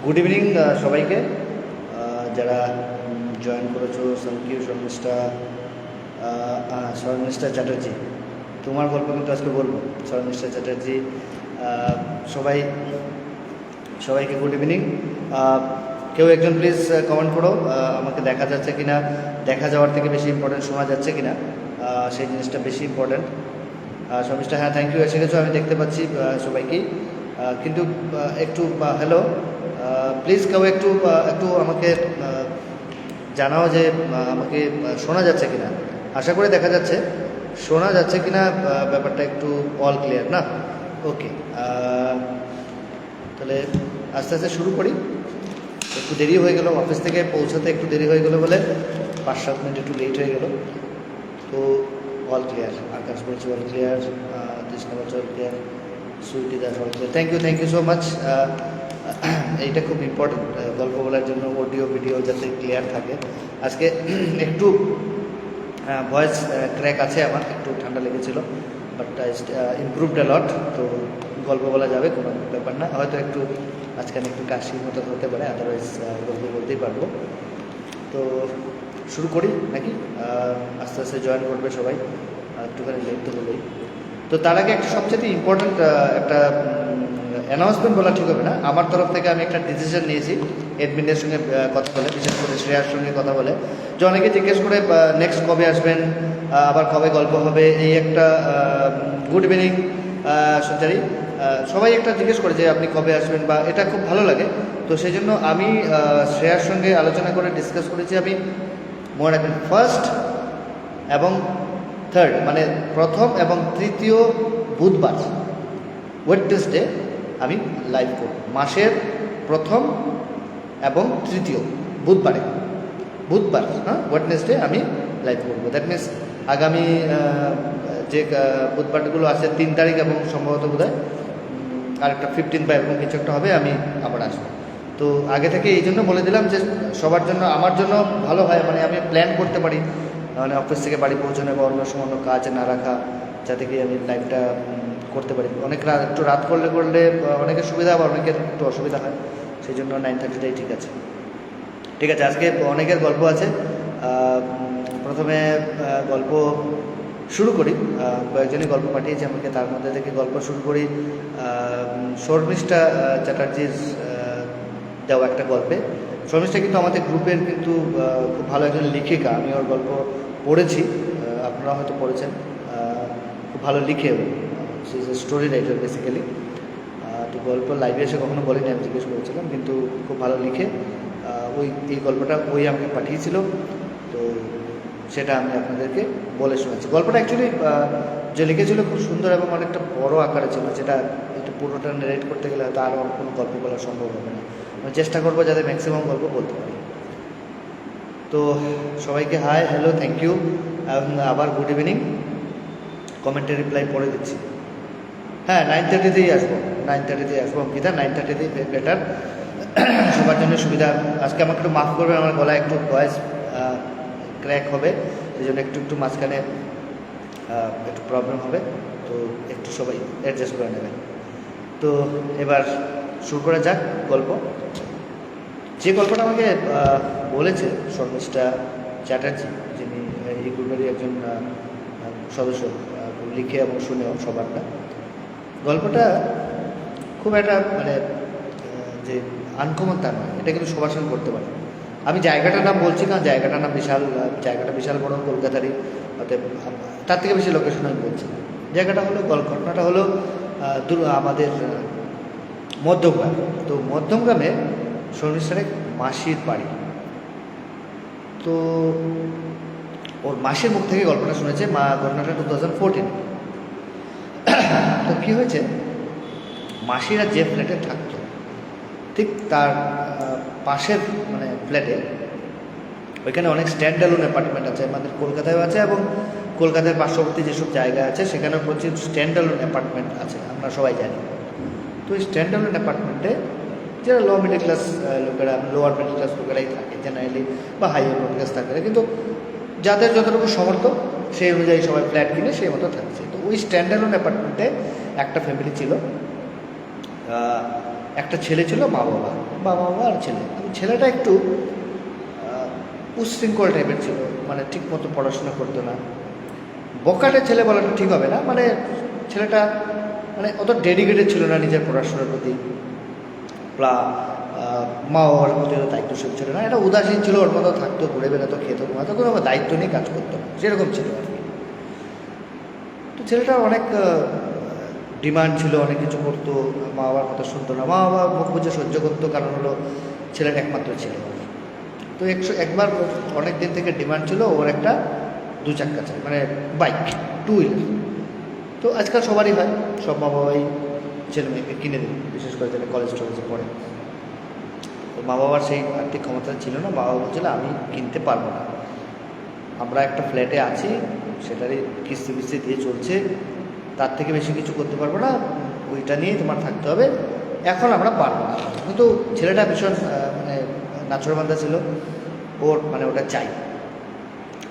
Good evening সবাইকে, যারা join করেছো। থ্যাংক ইউ শর্মিষ্ঠা চ্যাটার্জি, তোমার গল্প কিন্তু আজকে বলবো। শর্মিষ্ঠা চ্যাটার্জি, সবাইকে গুড ইভিনিং। কেউ একজন প্লিজ কমেন্ট করো, আমাকে দেখা যাচ্ছে কিনা, দেখা যাওয়ার থেকে বেশি ইম্পর্টেন্ট শোনা যাচ্ছে কিনা, সেই জিনিসটা বেশি ইম্পর্টেন্ট। শর্মিষ্ঠা, হ্যাঁ থ্যাংক ইউ, এসে গেছো, আমি দেখতে পাচ্ছি সবাইকেই। কিন্তু একটু হ্যালো, প্লিজ কেউ একটু আমাকে জানাও যে আমাকে শোনা যাচ্ছে কিনা। আশা করে দেখা যাচ্ছে, শোনা যাচ্ছে কিনা ব্যাপারটা একটু অল ক্লিয়ার না? ওকে, তাহলে আস্তে আস্তে শুরু করি। একটু দেরি হয়ে গেল, অফিস থেকে পৌঁছাতে একটু দেরি হয়ে গেলো বলে 5-7 মিনিট একটু লেট হয়ে গেল। তো অল ক্লিয়ার, আকাশ বলছি অল ক্লিয়ার, তৃষ্ণা বলছে all clear, Sweety Das all clear. Thank you so much. এইটা খুব ইম্পর্টেন্ট গল্প বলার জন্য, অডিও ভিডিও যাতে ক্লিয়ার থাকে। আজকে একটু ভয়েস ক্র্যাক আছে, আমার একটু ঠান্ডা লেগেছিল, বাট ইমপ্রুভড আ লট। তো গল্প বলা যাবে, কোনো ব্যাপার না। হয়তো একটু আজকাল একটু কাশির মতো হতে পারে, আদারওয়াইজ গল্প বলতেই পারবো। তো শুরু করি নাকি? আস্তে আস্তে জয়েন করবে সবাই, একটুখানি লেট তো হলেই। তো তার আগে একটা সবচেয়ে ইম্পর্ট্যান্ট একটা অ্যানাউন্সমেন্ট বলা ঠিক হবে না, আমার তরফ থেকে আমি একটা ডিসিশন নিয়েছি অ্যাডমিনের সঙ্গে কথা বলে, বিশেষ করে শ্রেয়ার সঙ্গে কথা বলে। যে অনেকে জিজ্ঞেস করে নেক্সট কবে আসবেন, আবার কবে গল্প হবে। এই একটা গুড ইভিনিং সঞ্চারী, সবাই একটা জিজ্ঞেস করে যে আপনি কবে আসবেন, বা এটা খুব ভালো লাগে। তো সেই জন্য আমি শ্রেয়ার সঙ্গে আলোচনা করে ডিসকাস করেছি, আমি মনে রাখবেন ফার্স্ট এবং থার্ড, মানে প্রথম এবং তৃতীয় বুধবার, ওয়েডনেসডে আমি লাইভ করব। মাসের প্রথম এবং তৃতীয় বুধবার, হ্যাঁ, ওয়েডনেসডে আমি লাইভ করবো। দ্যাট মিনস আগামী যে বুধবারগুলো আছে 3 তারিখ এবং সম্ভবত বোধহয় আরেকটা 15 বা এরকম কিছু একটা হবে, আমি আবার আসবো। তো আগে থেকে এই জন্য বলে দিলাম যে সবার জন্য, আমার জন্য ভালো হয়, মানে আমি প্ল্যান করতে পারি, মানে অফিস থেকে বাড়ি পৌঁছানো বা অন্য সময় অন্য কাজ না রাখা, যাতে কি আমি লাইভটা করতে পারি। অনেক একটু রাত করলে অনেকের সুবিধা, আবার অনেকের একটু অসুবিধা হয়, সেই জন্য 9:30টাই ঠিক আছে। আজকে অনেকের গল্প আছে। প্রথমে গল্প শুরু করি, কয়েকজনই গল্প পাঠিয়েছে আমাকে, তার মধ্যে থেকে গল্প শুরু করি শর্মিষ্ঠা চ্যাটার্জির দেওয়া একটা গল্পে। শর্মিষ্ঠা কিন্তু আমাদের গ্রুপের কিন্তু খুব ভালো একজন লেখিকা, আমি ওর গল্প পড়েছি, আপনারা হয়তো পড়েছেন। খুব ভালো লিখে, সে is a story writer basically. তো গল্প লাইভে এসে কখনো বলেনি, আমি জিজ্ঞেস করেছিলাম, কিন্তু খুব ভালো লিখে। এই গল্পটা আমাকে পাঠিয়েছিল, তো সেটা আমি আপনাদেরকে বলে শোনাচ্ছি। গল্পটা অ্যাকচুয়ালি যে লিখেছিল খুব সুন্দর এবং অনেকটা বড় আকারে ছিল, যেটা একটু পুরোটা নারেট করতে গেলে হয়তো আরও কোনো গল্প বলা সম্ভব হবে না। আমি চেষ্টা করবো যাতে ম্যাক্সিমাম গল্প বলতে পারি। তো সবাইকে হাই, হ্যালো, থ্যাংক ইউ, আবার গুড ইভিনিং। কমেন্টে রিপ্লাই পড়ে দিচ্ছি। হ্যাঁ, 9:30তেই আসবো, 9:30তেই আসবো অঙ্কিতা, 9:30তেই বেটার, সবার জন্য সুবিধা। আজকে আমাকে একটু মাফ করবেন, আমার গলায় একটু ভয়েস ক্র্যাক হবে, সেই জন্য একটু মাঝখানে একটু প্রবলেম হবে, তো একটু সবাই অ্যাডজাস্ট করে নেবেন। তো এবার শুরু করা যাক গল্প। যে গল্পটা আমাকে বলেছে শর্মিষ্ঠা চ্যাটার্জি, যিনি এই গ্রুপেরই একজন সদস্য, লিখে এবং শুনেও সবারটা। গল্পটা খুব একটা মানে যে আনকমন তা নয়, এটা কিন্তু সবার সঙ্গে করতে পারে। আমি জায়গাটার নাম বলছি না, জায়গাটার নাম জায়গাটা বিশাল বড়, কলকাতারই, অতএব তার থেকে বেশি লোকেশন আমি বলছি। জায়গাটা হলো, ঘটনাটা হলো আমাদের মধ্যমগ্রাম। তো মধ্যমগ্রামে শর্মিষ্ঠার এক মাসির বাড়ি। তো ওর মাসির মুখ থেকে গল্পটা শুনেছে, ঘটনাটা 2014। তো কী হয়েছে, মাসিরা যে ফ্ল্যাটে থাকতো ঠিক তার পাশের মানে ফ্ল্যাটে, ওইখানে অনেক স্ট্যান্ডালোন অ্যাপার্টমেন্ট আছে, আমাদের কলকাতায় আছে, এবং কলকাতার পার্শ্ববর্তী যেসব জায়গা আছে সেখানেও প্রচুর স্ট্যান্ডালোন অ্যাপার্টমেন্ট আছে, আমরা সবাই জানি। তো এই স্ট্যান্ডালোন অ্যাপার্টমেন্টে যারা লোয়ার মিডল ক্লাস লোকেরাই থাকে জেনারেলি, বা হাইয়ার মিডল ক্লাস থাকে, কিন্তু যাদের যতটুকু সমর্থ সেই অনুযায়ী সবাই ফ্ল্যাট কিনে সেই মতো থাকছে। তো ওই স্ট্যান্ডালোন অ্যাপার্টমেন্টে একটা ফ্যামিলি ছিল, একটা ছেলে ছিল, মা বাবা আর ছেলে। ছেলেটা একটু উচ্ছৃঙ্খল টাইপের ছিল, মানে ঠিক মতো পড়াশোনা করতো না। বকাটে ছেলে বলাটা ঠিক হবে না, মানে ছেলেটা মানে অত ডেডিকেটেড ছিল না নিজের পড়াশোনার প্রতি, মা বাবার প্রতি দায়িত্বশীল ছিল না। এটা উদাসীন ছিল, ওর মতো থাকতো, ঘুরে বেড়াতো, খেত ঘুমাতো, কোনো দায়িত্ব নিয়ে কাজ করতো না, সেরকম ছিল আর কি। তো ছেলেটার অনেক ডিমান্ড ছিল, অনেক কিছু করতো, মা বাবার কথা শুনতো না। মা বাবা মুখ বুঝে সহ্য করতো, কারণ হলো ছেলের একমাত্র ছেলে। তো একবার অনেক দিন থেকে ডিমান্ড ছিল ওর একটা 2 চাক্কা চাই, মানে বাইক, 2 হুইলার। তো আজকাল সবারই হয়, সব মা বাবাই ছেলে মেয়েকে কিনে দেবে, বিশেষ করে যারা কলেজ টলেজে পড়ে। তো মা বাবার সেই আর্থিক ক্ষমতা ছিল না, মা বাবা বলছিল আমি কিনতে পারবো না, আমরা একটা ফ্ল্যাটে আছি, সেটারই কিস্তি বিস্তি দিয়ে চলছে, তার থেকে বেশি কিছু করতে পারবো না, ওইটা নিয়েই তোমার থাকতে হবে, এখন আমরা পারবো না। কিন্তু ছেলেটা ভীষণ মানে নাচড়বান্ধা ছিল, ওর মানে ওটা চাই।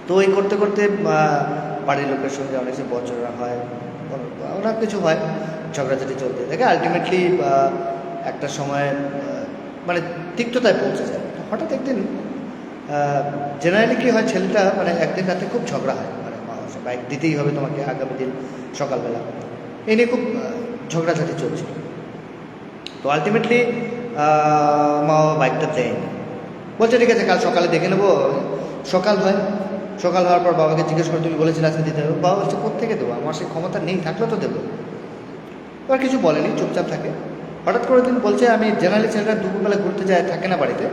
তো এই করতে করতে বাড়ির লোকের সঙ্গে অনেক কিছু বচরা হয়, অনেক কিছু হয়, ঝগড়াঝাটি চলতে থাকে। আলটিমেটলি একটা সময় মানে তিক্ততায় পৌঁছে যায়। হঠাৎ একদিন জেনারেলি কী হয়, ছেলেটা মানে একদিন রাতে খুব ঝগড়া হয়, মানে বাইক দিতেই হবে তোমাকে আগামী দিন সকালবেলা, এই নিয়ে খুব ঝগড়াঝাটি চলছিল। তো আলটিমেটলি মা বাবা বাইকটা দেয়নি, বলছে ঠিক আছে কাল সকালে দেখে নেবো। সকাল হয়, সকাল হওয়ার পর বাবাকে জিজ্ঞেস করে তুমি বলেছিলে আজকে দিতে হবে, বাবা বলছে কোত্থেকে দেবো, আমার সেই ক্ষমতা নেই, থাকলে তো দেবো। এবার কিছু বলেনি, চুপচাপ থাকে। হঠাৎ করে দিন বলছে আমি জেনারেলি ছেলেটা দুপুরবেলা ঘুরতে যায়, থাকে না বাড়িতে,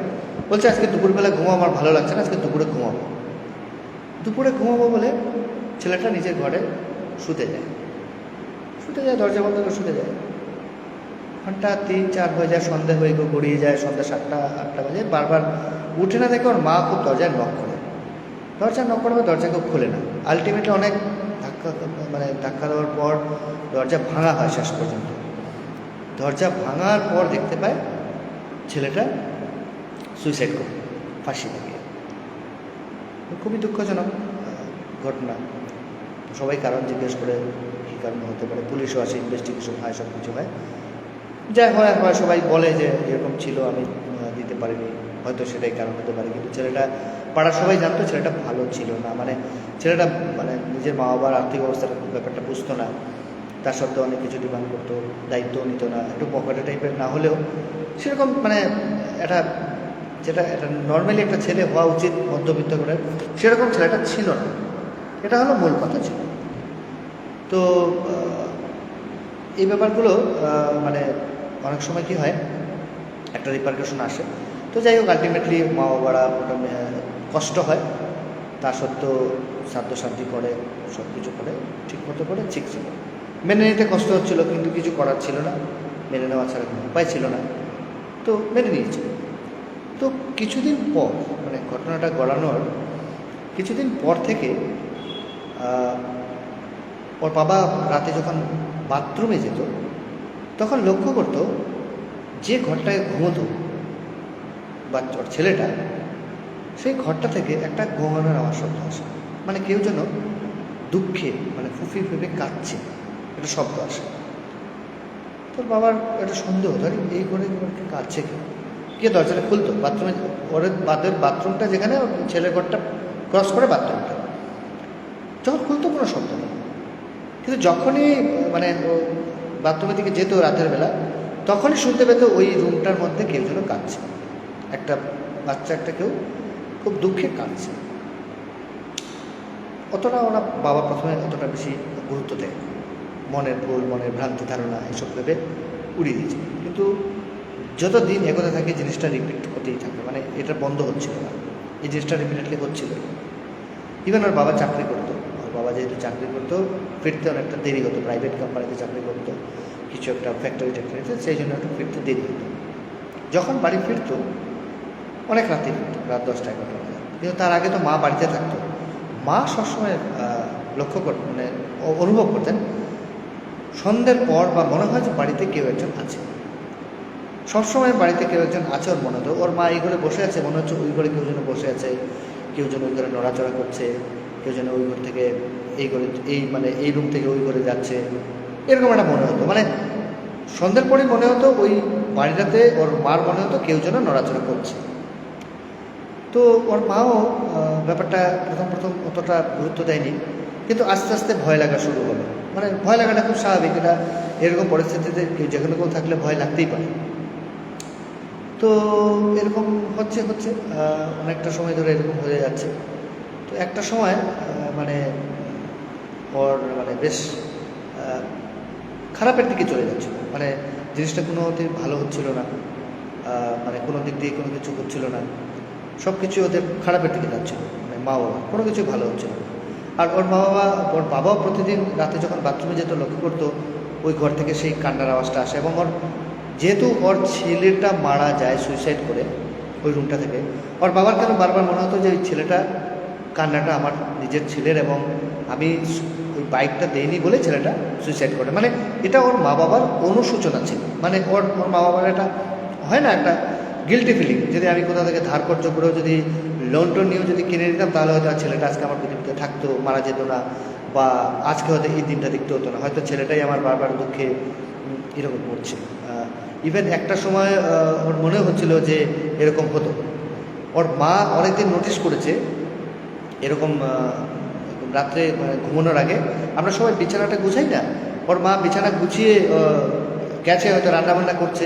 বলছে আজকে দুপুরবেলা ঘুমাবো, আমার ভালো লাগছে না, আজকে দুপুরে ঘুমাবো। দুপুরে ঘুমাবো বলে ছেলেটা নিজের ঘরে শুতে যায়, দরজা বন্ধ করে শুতে যায়। ঘন্টা 3-4 হয়ে যায়, সন্ধ্যা হয়ে গড়িয়ে যায়, সন্ধ্যা 7-8 বাজে, বারবার উঠে না দেখে ওর মা খুব দরজায় নক করে, দরজা কেউ খোলে না। আলটিমেটলি অনেক ধাক্কা দেওয়ার পর দরজা ভাঙা হয় শেষ পর্যন্ত। দরজা ভাঙার পর দেখতে পায় ছেলেটা সুইসাইড করে, ফাঁসি থেকে। খুবই দুঃখজনক ঘটনা। সবাই কারণ জিজ্ঞেস করে, কী কারণে হতে পারে, পুলিশও আসে, ইনভেস্টিগেশন হয়, সব কিছু হয়, যাই হয় সবাই বলে যে এরকম ছিল, আমি দিতে পারিনি, হয়তো সেটাই কারণ হতে পারে। কিন্তু ছেলেটা, পাড়ার সবাই জানতো ছেলেটা ভালো ছিল না, মানে ছেলেটা মানে নিজের মা বাবার আর্থিক অবস্থার ব্যাপারটা বুঝতো না, তার সত্ত্বেও অনেক কিছু ডিমান্ড করতো, দায়িত্বও নিত না, একটু পকেটে টাইপের না হলেও সেরকম মানে যেটা নর্মালি একটা ছেলে হওয়া উচিত মধ্যবিত্ত করে, সেরকম ছেলেটা ছিল না। এটা হলো মূল কথা ছিল। তো এই ব্যাপারগুলো মানে অনেক সময় কী হয়, একটা রিপারকেশন আসে। তো যাই হোক, আলটিমেটলি মা বাবারা কষ্ট হয়, তা সত্ত্বেও সাধ্যসাধ্যি করে, সব কিছু করে, ঠিক মতো করে, ঠিক ছিল। মেনে নিতে কষ্ট হচ্ছিল, কিন্তু কিছু করার ছিল না, মেনে নেওয়া ছাড়া কোনো উপায় ছিল না, তো মেনে নিয়েছিল। তো কিছুদিন পর, মানে ঘটনাটা গড়ানোর কিছুদিন পর থেকে ওর বাবা রাতে যখন বাথরুমে যেত, তখন লক্ষ্য করতো যে ঘরটায় ঘুমোতো ওর ছেলেটা, সেই ঘরটা থেকে একটা ঘুমানোর আওয়াজ শব্দ আসে, মানে কেউ যেন দুঃখে মানে ফুফি ফুফে কাঁদছে, একটা শব্দ আসে। তোর বাবার একটা সন্দেহ, ধরি এই ঘরে কাঁদছে কে দরজাটা খুলতো, বাথরুমে, ওর বাথরুমটা যেখানে ছেলের ঘরটা ক্রস করে বাথরুমটা, যখন খুলতো কোনো শব্দ নেই। কিন্তু যখনই মানে বাথরুমের দিকে যেত রাতের বেলা, তখনই শুনতে পেত ওই রুমটার মধ্যে কেউ যেন কাঁদছে, একটা বাচ্চা, একটা কেউ খুব দুঃখে কাঁদছে। ওরা বাবা প্রথমে অতটা বেশি গুরুত্ব দেয়, মনের ভুল, মনের ভ্রান্তি ধারণা এসব ভেবে উড়িয়ে দিয়েছে। কিন্তু যত দিন এগোতে থাকে জিনিসটা রিপিট হতেই থাকে, মানে এটা বন্ধ হচ্ছিল না, এই জিনিসটা রিপিটেডলি হচ্ছিল। ইভেন ওর বাবা চাকরি করতো, ওর বাবা যেহেতু চাকরি করতো, ফিরতে অনেকটা দেরি হতো, প্রাইভেট কোম্পানিতে চাকরি করতো, কিছু একটা ফ্যাক্টরিতে, সেই জন্য একটু ফিরতে দেরি হতো। যখন বাড়ি ফিরতো অনেক রাতে ফিরতো, রাত 10-11 বাজে, কিন্তু তার আগে তো মা বাড়িতে থাকতো। মা সবসময় লক্ষ্য করতেন, মানে অনুভব করতেন সন্ধ্যের পর, বা মনে হয় যে বাড়িতে কেউ একজন আছে, সবসময় বাড়িতে কেউ একজন আছে ওর মনে হতো। ওর মা এই ঘরে বসে আছে, মনে হচ্ছে ওই ঘরে কেউ যেন বসে আছে, কেউ যেন ওই ঘরে নড়াচড়া করছে, কেউ যেন ওই ঘর থেকে এই ঘরে, এই রুম থেকে ওই ঘরে যাচ্ছে, এরকম একটা মনে হতো। মানে সন্ধ্যের পরেই মনে হতো ওই বাড়িটাতে ওর মার মনে হতো কেউ যেন নড়াচড়া করছে। তো ওর মাও ব্যাপারটা প্রথম অতটা গুরুত্ব দেয়নি, কিন্তু আস্তে আস্তে ভয় লাগা শুরু হলো। মানে ভয় লাগাটা খুব স্বাভাবিক, এটা এরকম পরিস্থিতিতে কেউ যেখানে কেউ থাকলে ভয় লাগতেই পারে। তো এরকম হচ্ছে অনেকটা সময় ধরে এরকম হয়ে যাচ্ছে। তো একটা সময় মানে ওর মানে বেশ খারাপের দিকে চলে যাচ্ছিল, মানে জিনিসটা কোনো ভালো হচ্ছিল না, মানে কোনো দিক দিয়ে কোনো কিছু হচ্ছিল না, সব কিছু ওদের খারাপের দিকে যাচ্ছিল। মানে মা বাবা কোনো কিছুই ভালো হচ্ছিল না। আর ওর বাবাও প্রতিদিন রাতে যখন বাথরুমে যেত লক্ষ্য করতো ওই ঘর থেকে সেই কান্নার আওয়াজটা আসে। এবং যেহেতু ওর ছেলেটা মারা যায় সুইসাইড করে ওই রুমটা থেকে, ওর বাবার কেন বারবার মনে হতো যে ওই ছেলেটা কান্নাটা আমার নিজের ছেলের, এবং আমি ওই বাইকটা দেইনি বলে ছেলেটা সুইসাইড করে। মানে এটা ওর মা বাবার অনুশোচনা ছিল। মানে ওর মা বাবার এটা হয় না, একটা গিল্টি ফিলিং, যদি আমি কোথা থেকে ধার কর্য করেও যদি লোন টোন নিয়েও যদি কিনে নিতাম তাহলে হয়তো ছেলেটা আজকে আমার পৃথিবীতে থাকতো, মারা যেত না, বা আজকে হয়তো এই দিনটা দেখতে হতো না, হয়তো ছেলেটাই আমার বারবার দুঃখে এরকম পড়ছে। ইভেন একটা সময় ওর মনে হচ্ছিল যে এরকম হতো। ওর মা অনেকদিন নোটিস করেছে এরকম রাত্রে ঘুমানোর আগে আমরা সবাই বিছানাটা গুছাই না, ওর মা বিছানা গুছিয়ে গেছে, হয়তো রান্নাবান্না করছে,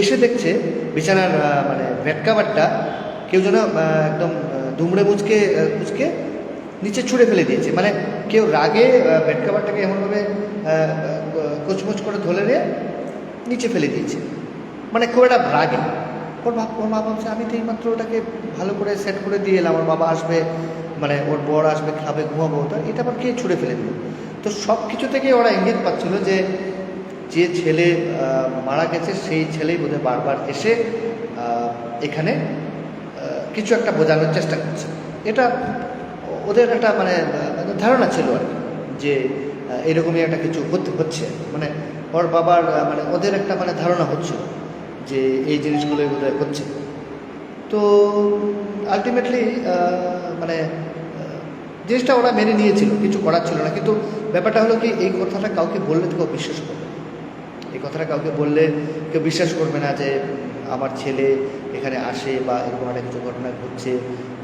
এসে দেখছে বিছানার মানে বেড কাভারটা কেউ যেন একদম দুমড়ে মুচকে নিচে ছুঁড়ে ফেলে দিয়েছে। মানে কেউ রাগে বেড কাভারটাকে এমনভাবে কুচমুচ করে ধরে নিয়ে নিচে ফেলে দিয়েছে, মানে খুব একটা রাগে। ওর মা ভাবছে আমি তো এইমাত্র ওটাকে ভালো করে সেট করে দিয়ে এলাম, আমার বাবা আসবে, মানে ওর বর আসবে, খাবে, ঘুমাবো, ওটা এটা আবার কে ছুঁড়ে ফেলে দিল। তো সব কিছু থেকে ওরা ইঙ্গিত পাচ্ছিল যে যে ছেলে মারা গেছে সেই ছেলেই বোধহয় বারবার এসে এখানে কিছু একটা বোঝানোর চেষ্টা করছে। এটা ওদের একটা মানে ধারণা ছিল আর কি, যে এরকমই একটা কিছু হচ্ছে। মানে ওর বাবার মানে ওদের একটা মানে ধারণা হচ্ছিল যে এই জিনিসগুলোই বোধহয় হচ্ছে। তো আলটিমেটলি মানে জিনিসটা ওরা মেনে নিয়েছিল, কিছু করার ছিল না। কিন্তু ব্যাপারটা হলো কি, এই কথাটা কাউকে বললে তো কেউ বিশ্বাস করবে, এই কথাটা কাউকে বললে কেউ বিশ্বাস করবে না যে আমার ছেলে এখানে আসে বা এরকম একটা কিছু ঘটনা ঘটছে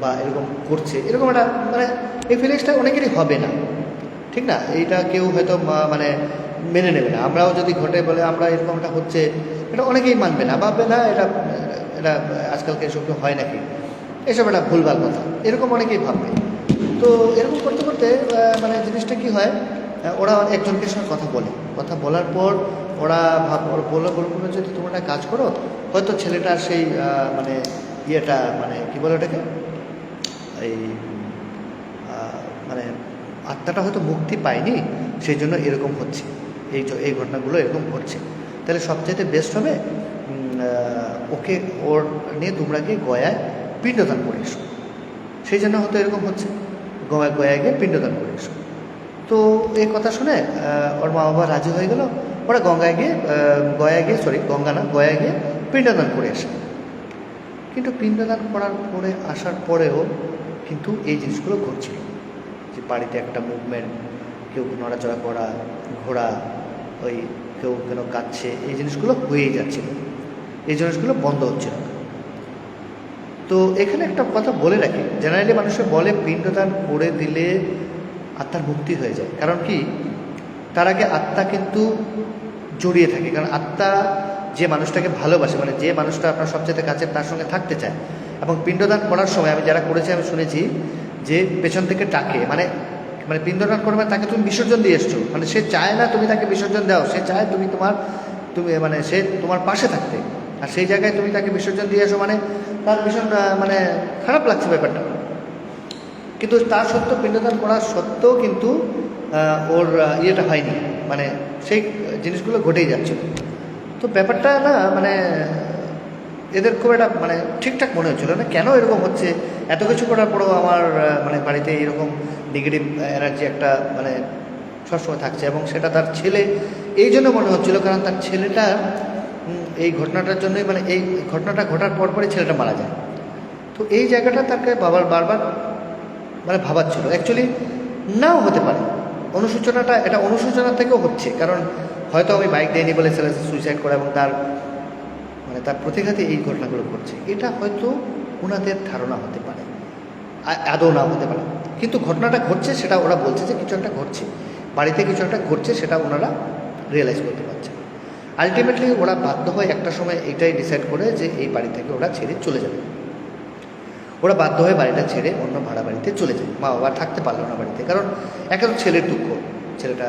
বা এরকম করছে, এরকম একটা মানে এই ফিলিংসটা অনেকেরই হবে না, ঠিক না? এইটা কেউ হয়তো মানে মেনে নেবে না। আমরাও যদি ঘটে বলে আমরা এরকমটা হচ্ছে, এটা অনেকেই মানবে না, ভাববে না এটা এটা আজকালকে এসব হয় নাকি, এসব একটা ভুলভাল কথা, এরকম অনেকেই ভাববে। তো এরকম করতে করতে মানে জিনিসটা কি হয়, ওরা একজনকে সঙ্গে কথা বলার পর ওরা বললো যদি তোমরা একটা কাজ করো, হয়তো ছেলেটার সেই মানে ইয়েটা মানে কী বলে ওটাকে, এই মানে আত্মাটা হয়তো মুক্তি পায়নি, সেই জন্য এরকম হচ্ছে, এই ঘটনাগুলো এরকম ঘটছে। তাহলে সবচাইতে বেস্ট হবে ওকে ওর নিয়ে তোমরা গিয়ে গয়ায় পিণ্ডদান করে এসো, সেই জন্য হয়তো এরকম হচ্ছে, গয়ায় গিয়ে পিণ্ডদান করে এসো। তো এই কথা শুনে ওর মা বাবা রাজি হয়ে গেল, ওরা গঙ্গায় গিয়ে পিণ্ডদান করে আসে। কিন্তু পিণ্ডদান করার পরে আসার পরেও কিন্তু এই জিনিসগুলো ঘটছিল, যে বাড়িতে একটা মুভমেন্ট, কেউ নড়াচড়া করা, ঘোরা, ওই কেউ কেন কাঁদছে, এই জিনিসগুলো হয়েই যাচ্ছিল, এই জিনিসগুলো বন্ধ হচ্ছিল না। তো এখানে একটা কথা বলে রাখি, জেনারেলি মানুষের বলে পিণ্ডদান করে দিলে আত্মার মুক্তি হয়ে যায়। কারণ কি, তার আগে আত্মা কিন্তু জড়িয়ে থাকে, কারণ আত্মা যে মানুষটাকে ভালোবাসে, মানে যে মানুষটা আপনার সবচেয়ে কাছে তার সঙ্গে থাকতে চায়। এবং পিণ্ডদান করার সময় আমি যারা করেছি আমি শুনেছি যে পেছন থেকে ডাকে, মানে পিণ্ডদান করবে তাকে তুমি বিসর্জন দিয়ে এসছো, মানে সে চায় না তুমি তাকে বিসর্জন দাও, সে চায় তুমি মানে সে তোমার পাশে থাকতে, আর সেই জায়গায় তুমি তাকে বিসর্জন দিয়ে এসো, মানে তার ভীষণ মানে খারাপ লাগছে ব্যাপারটা। কিন্তু তার সত্ত্বেও পিণ্ডদান করার সত্ত্বেও কিন্তু ওর ইয়েটা হয়নি, মানে সেই জিনিসগুলো ঘটেই যাচ্ছিল। তো ব্যাপারটা না মানে এদের খুব একটা মানে ঠিকঠাক মনে হচ্ছিল না, কেন এরকম হচ্ছে, এত কিছু করার পরেও আমার মানে বাড়িতে এরকম নেগেটিভ এনার্জি একটা মানে সবসময় থাকছে। এবং সেটা তার ছেলে এই জন্য মনে হচ্ছিল, কারণ তার ছেলেটা এই ঘটনাটার জন্যই, মানে এই ঘটনাটা ঘটার পরপরই ছেলেটা মারা যায়। তো এই জায়গাটা তাকে বারবার মানে ভাবাচ্ছিল। অ্যাকচুয়ালি নাও হতে পারে অনুশোচনাটা, এটা অনুশোচনা থেকেও হচ্ছে, কারণ হয়তো আমি বাইক দেয়নি বলে ছেলে সুইসাইড করে এবং তার মানে তার প্রতিঘাতে এই ঘটনাগুলো ঘটছে। এটা হয়তো ওনাদের ধারণা হতে পারে, আদৌ না হতে পারে, কিন্তু ঘটনাটা ঘটছে সেটা ওরা বলছে যে কিছু একটা ঘটছে, বাড়িতে কিছু একটা ঘটছে, সেটা ওনারা রিয়েলাইজ করতে পারছে। আলটিমেটলি ওরা বাধ্য হয় একটা সময় এটাই ডিসাইড করে যে এই বাড়ি থেকে ওরা ছেড়ে চলে যাবে। ওরা বাধ্য হয়ে বাড়িটা ছেড়ে অন্য ভাড়া বাড়িতে চলে যায়। মা বাবা থাকতে পারলো না বাড়িতে, কারণ একে তো ছেলের দুঃখ, ছেলেটা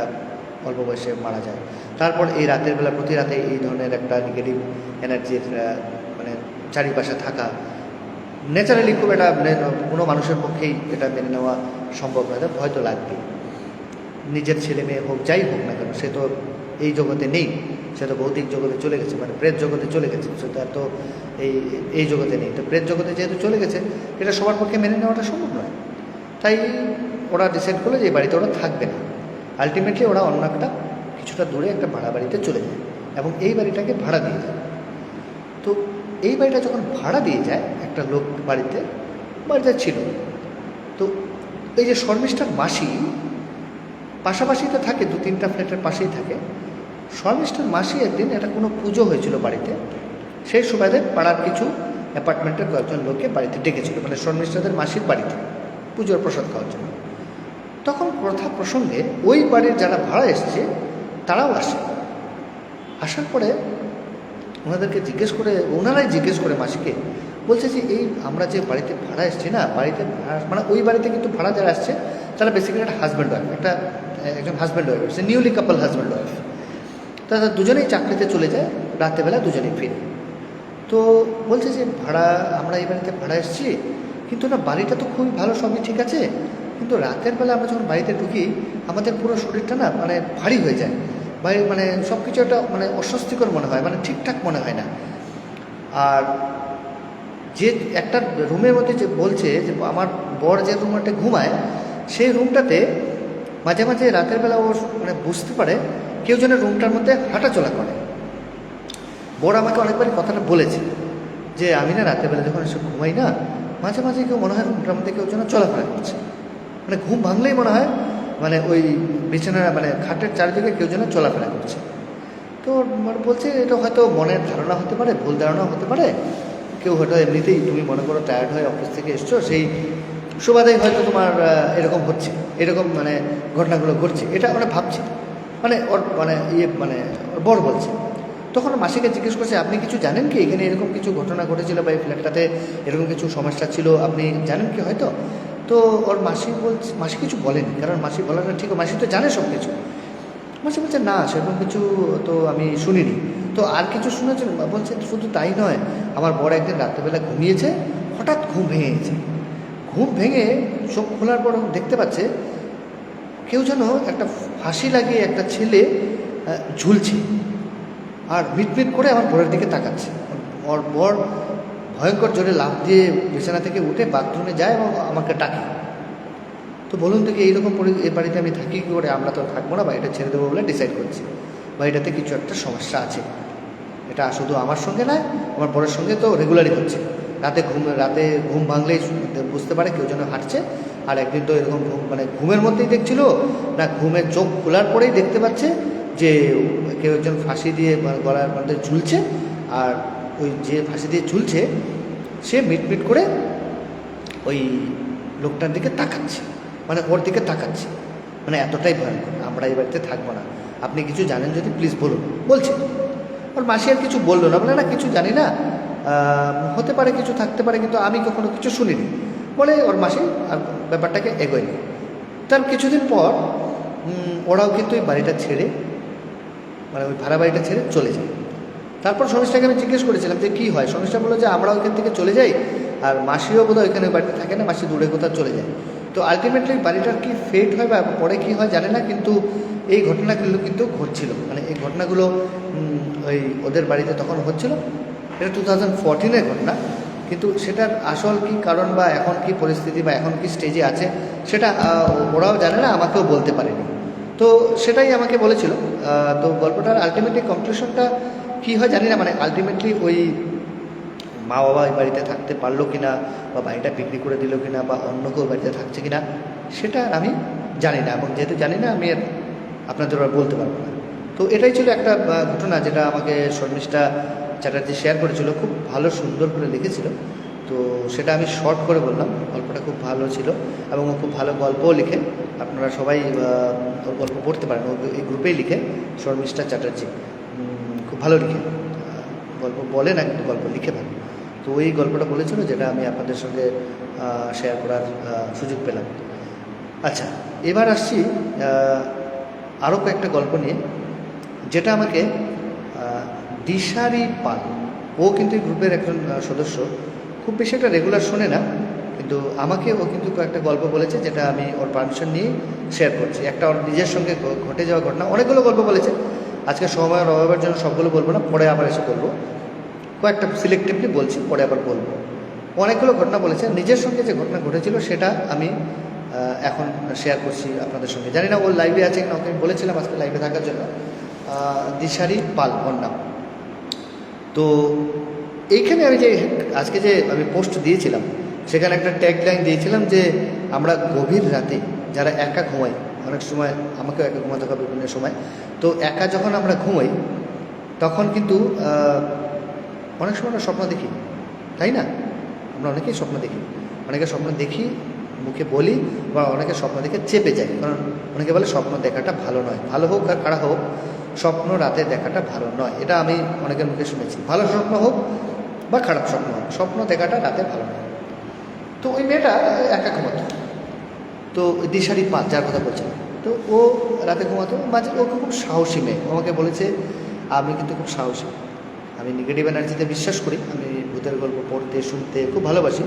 অল্প বয়সে মারা যায়। তারপর এই রাতের বেলা প্রতি রাতে এই ধরনের একটা নেগেটিভ এনার্জির মানে চারিপাশে থাকা ন্যাচারালি খুব একটা কোনো মানুষের পক্ষেই এটা মেনে নেওয়া সম্ভব নয়, ভয় তো লাগবে। নিজের ছেলে মেয়ে হোক, যাই হোক না কেন, সে তো এই জগতে নেই, সে তো ভৌতিক জগতে চলে গেছে, মানে প্রেত জগতে চলে গেছে, সে তো এত এই জগতে নেই। তো প্রেত জগতে যেহেতু চলে গেছে, এটা সবার পক্ষে মেনে নেওয়াটা সম্ভব নয়। তাই ওরা ডিসাইড করলো যে এই বাড়িতে ওরা থাকবে না। আলটিমেটলি ওরা অন্য একটা কিছুটা দূরে একটা ভাড়া বাড়িতে চলে যায় এবং এই বাড়িটাকে ভাড়া দিয়ে যায়। তো এই বাড়িটা যখন ভাড়া দিয়ে যায় একটা লোক বাড়িতে ছিল, তো এই যে শর্মিষ্ঠার মাসি পাশাপাশি তো থাকে, 2-3টা ফ্ল্যাটের পাশেই থাকে। শর্মিষ্ঠার মাসি একদিন একটা কোনো পুজো হয়েছিল বাড়িতে, সেই সুবাদে পাড়ার কিছু অ্যাপার্টমেন্টের কয়েকজন লোককে বাড়িতে ডেকেছিল, মানে শর্মিষ্ঠাদের মাসির বাড়িতে পুজোর প্রসাদ খাওয়ার জন্য। তখন কথা প্রসঙ্গে ওই বাড়ির যারা ভাড়া এসছে তারাও আসার পরে ওনারাই জিজ্ঞেস করে মাসিকে, বলছে যে এই আমরা যে বাড়িতে ভাড়া এসছি না, বাড়িতে মানে ওই বাড়িতে কিন্তু ভাড়া যারা আসছে তারা বেসিক্যালি একটা হাজব্যান্ড ওয়াইফ, একজন হাজব্যান্ড ওয়াইফ, সে নিউলি কাপল হাজব্যান্ড ওয়াইফ। তারা দুজনেই চাকরিতে চলে যায়, রাতেবেলা দুজনেই ফিরে। তো বলছে যে আমরা এই বাড়িতে ভাড়া এসেছি, কিন্তু না বাড়িটা তো খুবই ভালো, সবই ঠিক আছে, কিন্তু রাতের বেলা আমরা যখন বাড়িতে ঢুকি আমাদের পুরো শরীরটা না মানে ভারী হয়ে যায়, মানে সব কিছু একটা মানে অস্বস্তিকর মনে হয়, মানে ঠিকঠাক মনে হয় না। আর যে একটা রুমের মধ্যে যে বলছে যে আমার বর যে রুমটা ঘুমায়, সেই রুমটাতে মাঝে মাঝে রাতের বেলা ও মানে বুঝতে পারে কেউ যেন রুমটার মধ্যে হাঁটাচলা করে। বর আমাকে অনেকবারই কথাটা বলেছে যে আমি না রাতের বেলা যখন এসে ঘুমাই না, মাঝে মাঝে কেউ মনে হয় রুমটার মধ্যে কেউ যেন চলাফেরা করছে, মানে ঘুম ভাঙলেই মনে হয় মানে ওই বিছানা মানে খাটের চারিদিকে কেউ যেন চলাফেরা করছে। তো মানে বলছে এটা হয়তো মনের ধারণা হতে পারে, ভুল ধারণা হতে পারে, কেউ হয়তো এমনিতেই তুমি মনে করো টায়ার্ড হয়ে অফিস থেকে এসছো, সেই সুবাদেই হয়তো তোমার এরকম হচ্ছে, এরকম মানে ঘটনাগুলো ঘটছে, এটা ওরা ভাবছে, মানে ওর মানে ওর বর বলছে। তখন মাসিকে জিজ্ঞেস করছে আপনি কিছু জানেন কি, এখানে এরকম কিছু ঘটনা ঘটেছিল বা এই ফ্ল্যাটটাতে এরকম কিছু সমস্যা ছিল, আপনি জানেন কি হয়তো? তো ওর মাসি কিছু বলেনি, কারণ মাসি বলাটা ঠিক, মাসি তো জানে সব কিছু। মাসি বলছে না সেরকম কিছু তো আমি শুনিনি। তো আর কিছু শুনেছেন? বলছে শুধু তাই নয়, আমার বড় একদিন রাত্রেবেলা ঘুমিয়েছে, হঠাৎ ঘুম ভেঙে গেছে, ঘুম ভেঙে চোখ খোলার পর দেখতে পাচ্ছে কেউ যেন একটা ফাঁসি লাগিয়ে একটা ছেলে ঝুলছে আর মিটমিট করে আমার বরের দিকে তাকাচ্ছে। ওর বর ভয়ঙ্কর জোরে লাফ দিয়ে বিছানা থেকে উঠে বাথরুমে যায় এবং আমাকে ডাকে। তো বলুন তো কি এইরকম এই বাড়িতে আমি থাকি কী করে? আমরা তো থাকবো না, বাড়িটা ছেড়ে দেবো বলে ডিসাইড করছি। বাড়িটাতে কিছু একটা সমস্যা আছে, এটা শুধু আমার সঙ্গে নয়, আমার বরের সঙ্গে তো রেগুলারই হচ্ছে। রাতে ঘুম ভাঙলেই বুঝতে পারে কেউ যেন হাঁটছে। আর একদিন তো এরকম মানে ঘুমের মধ্যেই দেখছিল না, ঘুমের চোখ খোলার পরেই দেখতে পাচ্ছে যে কেউ একজন ফাঁসি দিয়ে গলার মধ্যে ঝুলছে, আর ওই যে ফাঁসি দিয়ে ঝুলছে সে মিটমিট করে ওই লোকটার দিকে তাকাচ্ছে, মানে ওর দিকে তাকাচ্ছে, মানে এতটাই ভয়ঙ্কর। আমরা এই বাড়িতে থাকবো না, আপনি কিছু জানেন যদি প্লিজ বলুন, বলছে। ওর মাসি আর কিছু বললো না, বলে না কিছু জানি না, হতে পারে কিছু থাকতে পারে, কিন্তু আমি কখনো কিছু শুনিনি বলে ওর মাসি আর ব্যাপারটাকে এগোয়নি। তার কিছুদিন পর ওরাও কিন্তু ওই বাড়িটা ছেড়ে, মানে ওই ভাড়া বাড়িটা ছেড়ে চলে যায়। তারপর শর্মিষ্ঠাকে আমি জিজ্ঞেস করেছিলাম যে কী হয়। শর্মিষ্ঠা বললো যে আমরা ওইখান থেকে চলে যাই, আর মাসিও বোধহয় ওইখানে বাড়িতে থাকে না, মাসি দূরে কোথাও চলে যায়। তো আলটিমেটলি বাড়িটার কি ফেট হয় বা পরে কী হয় জানে না, কিন্তু এই ঘটনাগুলো কিন্তু ঘটছিল, মানে এই ঘটনাগুলো ওই ওদের বাড়িতে তখন হচ্ছিল। এটা 2014-এর ঘটনা, কিন্তু সেটার আসল কি কারণ বা এখন কি পরিস্থিতি বা এখন কি স্টেজে আছে সেটা ওরাও জানে না, আমাকেও বলতে পারেনি। তো সেটাই আমাকে বলেছিল। তো গল্পটার আলটিমেটলি কনক্লুশনটা কী হয় জানি না, মানে আলটিমেটলি ওই মা বাবা এই বাড়িতে থাকতে পারলো কি না, বা বাড়িটা বিক্রি করে দিল কি না, বা অন্য কেউ বাড়িতে থাকছে কি না, সেটা আমি জানি না, এবং যেহেতু জানি না আমি আর আপনাদের বলতে পারবো না। তো এটাই ছিল একটা ঘটনা যেটা আমাকে শর্মিষ্ঠা চ্যাটার্জি শেয়ার করেছিল, খুব ভালো সুন্দর করে লিখেছিল। তো সেটা আমি শর্ট করে বললাম। গল্পটা খুব ভালো ছিল এবং ও খুব ভালো গল্পও লিখে। আপনারা সবাই ওর গল্প পড়তে পারেন, ও এই গ্রুপেই লিখে, শর্মিষ্ঠা চ্যাটার্জি। খুব ভালো লিখে, গল্প বলে না কিন্তু গল্প লিখে ভালো। তো ওই গল্পটা বলেছিল, যেটা আমি আপনাদের সঙ্গে শেয়ার করার সুযোগ পেলাম। আচ্ছা, এবার আসছি আরও কয়েকটা গল্প নিয়ে, যেটা আমাকে দিশারি পাল, ও কিন্তু এই গ্রুপের একজন সদস্য, খুব বেশি একটা রেগুলার শোনে না, কিন্তু আমাকে ও কিন্তু কয়েকটা গল্প বলেছে, যেটা আমি ওর পারমিশন নিয়ে শেয়ার করছি। একটা ওর নিজের সঙ্গে ঘটে যাওয়া ঘটনা, অনেকগুলো গল্প বলেছে, আজকে সময়ের অভাবের জন্য সবগুলো বলবো না, পরে আবার এসে বলবো, কয়েকটা সিলেক্টিভলি বলছি, পরে আবার বলবো। অনেকগুলো ঘটনা বলেছে, নিজের সঙ্গে যে ঘটনা ঘটেছিল সেটা আমি এখন শেয়ার করছি আপনাদের সঙ্গে। জানি না ও লাইভে আছে কিনা, ওকে আমি বলেছিলাম আজকে লাইভে থাকার জন্য। দিশারি পাল ওর নাম। তো এইখানে আমি যে আজকে যে আমি পোস্ট দিয়েছিলাম, সেখানে একটা ট্যাগলাইন দিয়েছিলাম যে আমরা গভীর রাতে যারা একা ঘুমাই, অনেক সময় আমাকেও একা ঘুমাতে হবে বিভিন্ন সময়, তো একা যখন আমরা ঘুমাই তখন কিন্তু অনেক সময় আমরা স্বপ্ন দেখি, তাই না? আমরা অনেকেই স্বপ্ন দেখি, অনেকে স্বপ্ন দেখি মুখে বলি, বা অনেকে স্বপ্ন দেখে চেপে যায়। কারণ অনেকে বলে স্বপ্ন দেখাটা ভালো নয়, ভালো হোক আর খারাপ হোক, স্বপ্ন রাতে দেখাটা ভালো নয়। এটা আমি অনেকের মুখে শুনেছি, ভালো স্বপ্ন হোক বা খারাপ স্বপ্ন হোক, স্বপ্ন দেখাটা রাতে ভালো নয়। তো ওই মেয়েটা একা ঘুমাতো, তো দিশারি পাল যার কথা বলছিলাম, তো ও রাতে ঘুমাতো মাঝে। ও খুব সাহসী মেয়ে, আমাকে বলেছে আমি কিন্তু খুব সাহসী, আমি নেগেটিভ এনার্জিতে বিশ্বাস করি, আমি ভূতের গল্প পড়তে শুনতে খুব ভালোবাসি,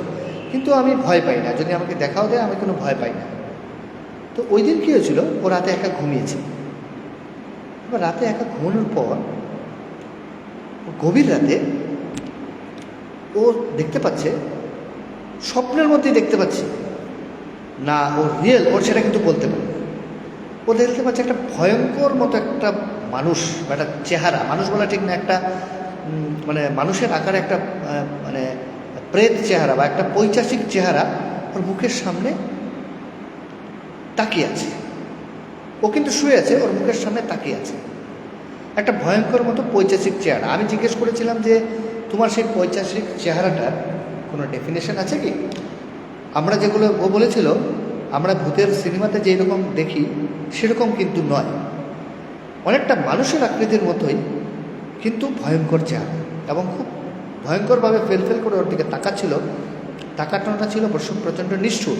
কিন্তু আমি ভয় পাই না, যদি আমাকে দেখাও দেয় আমি কোনো ভয় পাই না। তো ওই দিন কী হয়েছিল, ও রাতে একা ঘুমিয়েছে। এবার রাতে একা ঘুমানোর পর গভীর রাতে ও দেখতে পাচ্ছে, স্বপ্নের মধ্যেই দেখতে পাচ্ছে না, ও রিয়েল, ওর সেটা কিন্তু বলতে পারে। ও দেখতে পাচ্ছে একটা ভয়ঙ্কর মতো একটা মানুষ বা একটা চেহারা, মানুষ বলা ঠিক না, একটা মানে মানুষের আকারে একটা মানে প্রেত চেহারা বা একটা পৈশাচিক চেহারা ওর মুখের সামনে তাকিয়ে আছে। ও কিন্তু শুয়ে আছে, ওর মুখের সামনে তাকিয়ে আছে একটা ভয়ঙ্কর মতো পৈশাচিক চেহারা। আমি জিজ্ঞেস করেছিলাম যে তোমার সেই পৈশাচিক চেহারাটার কোনো ডেফিনেশন আছে কি? আমরা যেগুলো, ও বলেছিল আমরা ভূতের সিনেমাতে যেই রকম দেখি সেরকম কিন্তু নয়, অনেকটা মানুষের আকৃতির মতোই, কিন্তু ভয়ঙ্কর চেহারা, এবং খুব ভয়ঙ্করভাবে ফেল করে ওর দিকে তাকাচ্ছিল। তাকানোটা ছিল প্রচণ্ড নিষ্ঠুর,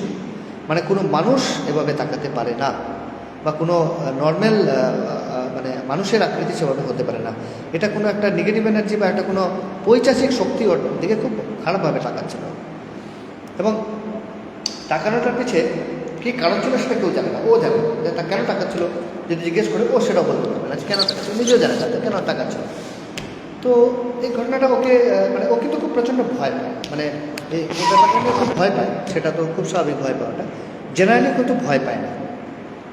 মানে কোনো মানুষ এভাবে তাকাতে পারে না, বা কোনো নর্মাল মানে মানুষের আকৃতি সেভাবে হতে পারে না। এটা কোনো একটা নেগেটিভ এনার্জি বা একটা কোনো পৈশাচিক শক্তি ওর দিকে খুব খারাপভাবে তাকাচ্ছিল। এবং তাকানোটার পিছিয়ে কী কারণ ছিল সেটা কেউ জানে না, ও জানে যে তা কেন তাকাচ্ছিল, যদি জিজ্ঞেস করে ও সেটাও বলতে পারবে না, কেন তাকাচ্ছিল নিজেও জানে না কেন তাকাচ্ছিল। তো এই ঘটনাটা ওকে মানে ও কিন্তু খুব প্রচণ্ড ভয় পায়, মানে এই ব্যাপারটা নিয়ে খুব ভয় পায়, সেটা তো খুব স্বাভাবিক ভয় পাওয়াটা, জেনারেলি কিন্তু ভয় পায় না।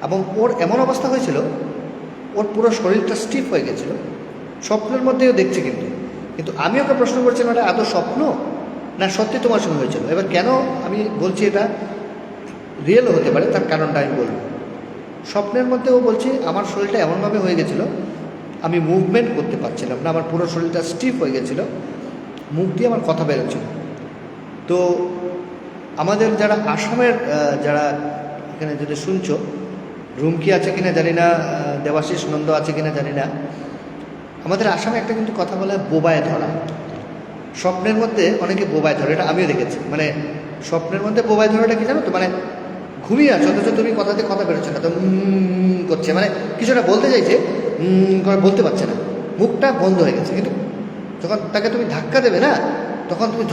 এবং ওর এমন অবস্থা হয়েছিল, ওর পুরো শরীরটা স্টিফ হয়ে গেছিলো, স্বপ্নের মধ্যেও দেখছে, কিন্তু আমি ওকে প্রশ্ন করছিলাম এটা আদৌ স্বপ্ন না সত্যি তোমার সঙ্গে হয়েছিল। এবার কেন আমি বলছি এটা রিয়েলও হতে পারে, তার কারণটা আমি বলব। স্বপ্নের মধ্যে ও বলছে আমার শরীরটা এমনভাবে হয়ে গেছিলো আমি মুভমেন্ট করতে পারছিলাম না, আমার পুরো শরীরটা স্টিফ হয়ে গেছিলো, মুখ দিয়ে আমার কথা বেরোচ্ছিল। তো আমাদের যারা আসামের যারা এখানে যদি শুনছো, রুমকি আছে কিনা জানি না, দেবাশিস নন্দ আছে কিনা জানি না, আমাদের আসামে একটা কিন্তু কথা বলা হয় বোবায় ধরা। স্বপ্নের মধ্যে অনেকে বোবায় ধরে, এটা আমিও দেখেছি। মানে স্বপ্নের মধ্যে বোবায় ধরাটা কি জানো তো, মানে ঘুমিয়ে আছো অথচ তুমি কথাতে কথা বেরোচ্ছে না, তো করছে, মানে কিছুটা বলতে চাইছে বলতে পারছে না, মুখটা বন্ধ হয়ে গেছে, কিন্তু যখন তাকে তুমি ধাক্কা দেবে না তখন তুমি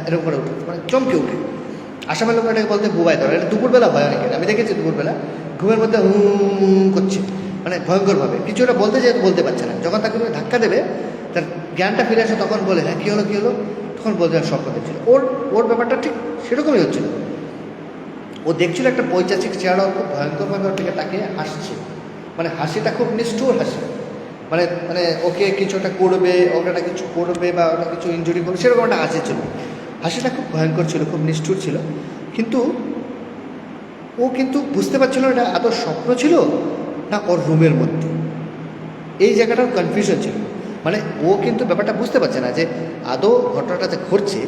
এরকম করে উঠে, মানে চমকে উঠে। আসামের লোক এটাকে বলতে বোবায় ধরা, এটা দুপুরবেলা হয় অনেকের, আমি দেখেছি দুপুরবেলা ঘুমের মধ্যে করছে, মানে ভয়ঙ্করভাবে কিছু একটা বলতে যেহেতু বলতে পারছে না, যখন তাকে তুমি ধাক্কা দেবে তার জ্ঞানটা ফিরে আসে, তখন বলে হ্যাঁ কী হলো কী হলো, তখন বলতে স্বপ্ন দেখছিল। ওর ব্যাপারটা ঠিক সেরকমই হচ্ছিল। ও দেখছিল একটা পৈশাচিক চেহারা খুব ভয়ঙ্করভাবে ওর দিকে তাকিয়ে হাসছে, মানে হাসিটা খুব নিষ্ঠুর হাসি, মানে মানে ওকে কিছু একটা করবে, ওটা কিছু করবে বা ওটা কিছু ইনজুরি করবে, সেরকম একটা হাসি ছিল। হাসিটা খুব ভয়ঙ্কর ছিল, খুব নিষ্ঠুর ছিল, কিন্তু ও কিন্তু বুঝতে পারছিল এটা আদৌ স্বপ্ন ছিল না ওর রুমের মধ্যে, এই জায়গাটার কনফিউশন ছিল। মানে ও কিন্তু ব্যাপারটা বুঝতে পারছে না যে আদৌ ঘটনাটা যে ঘটছে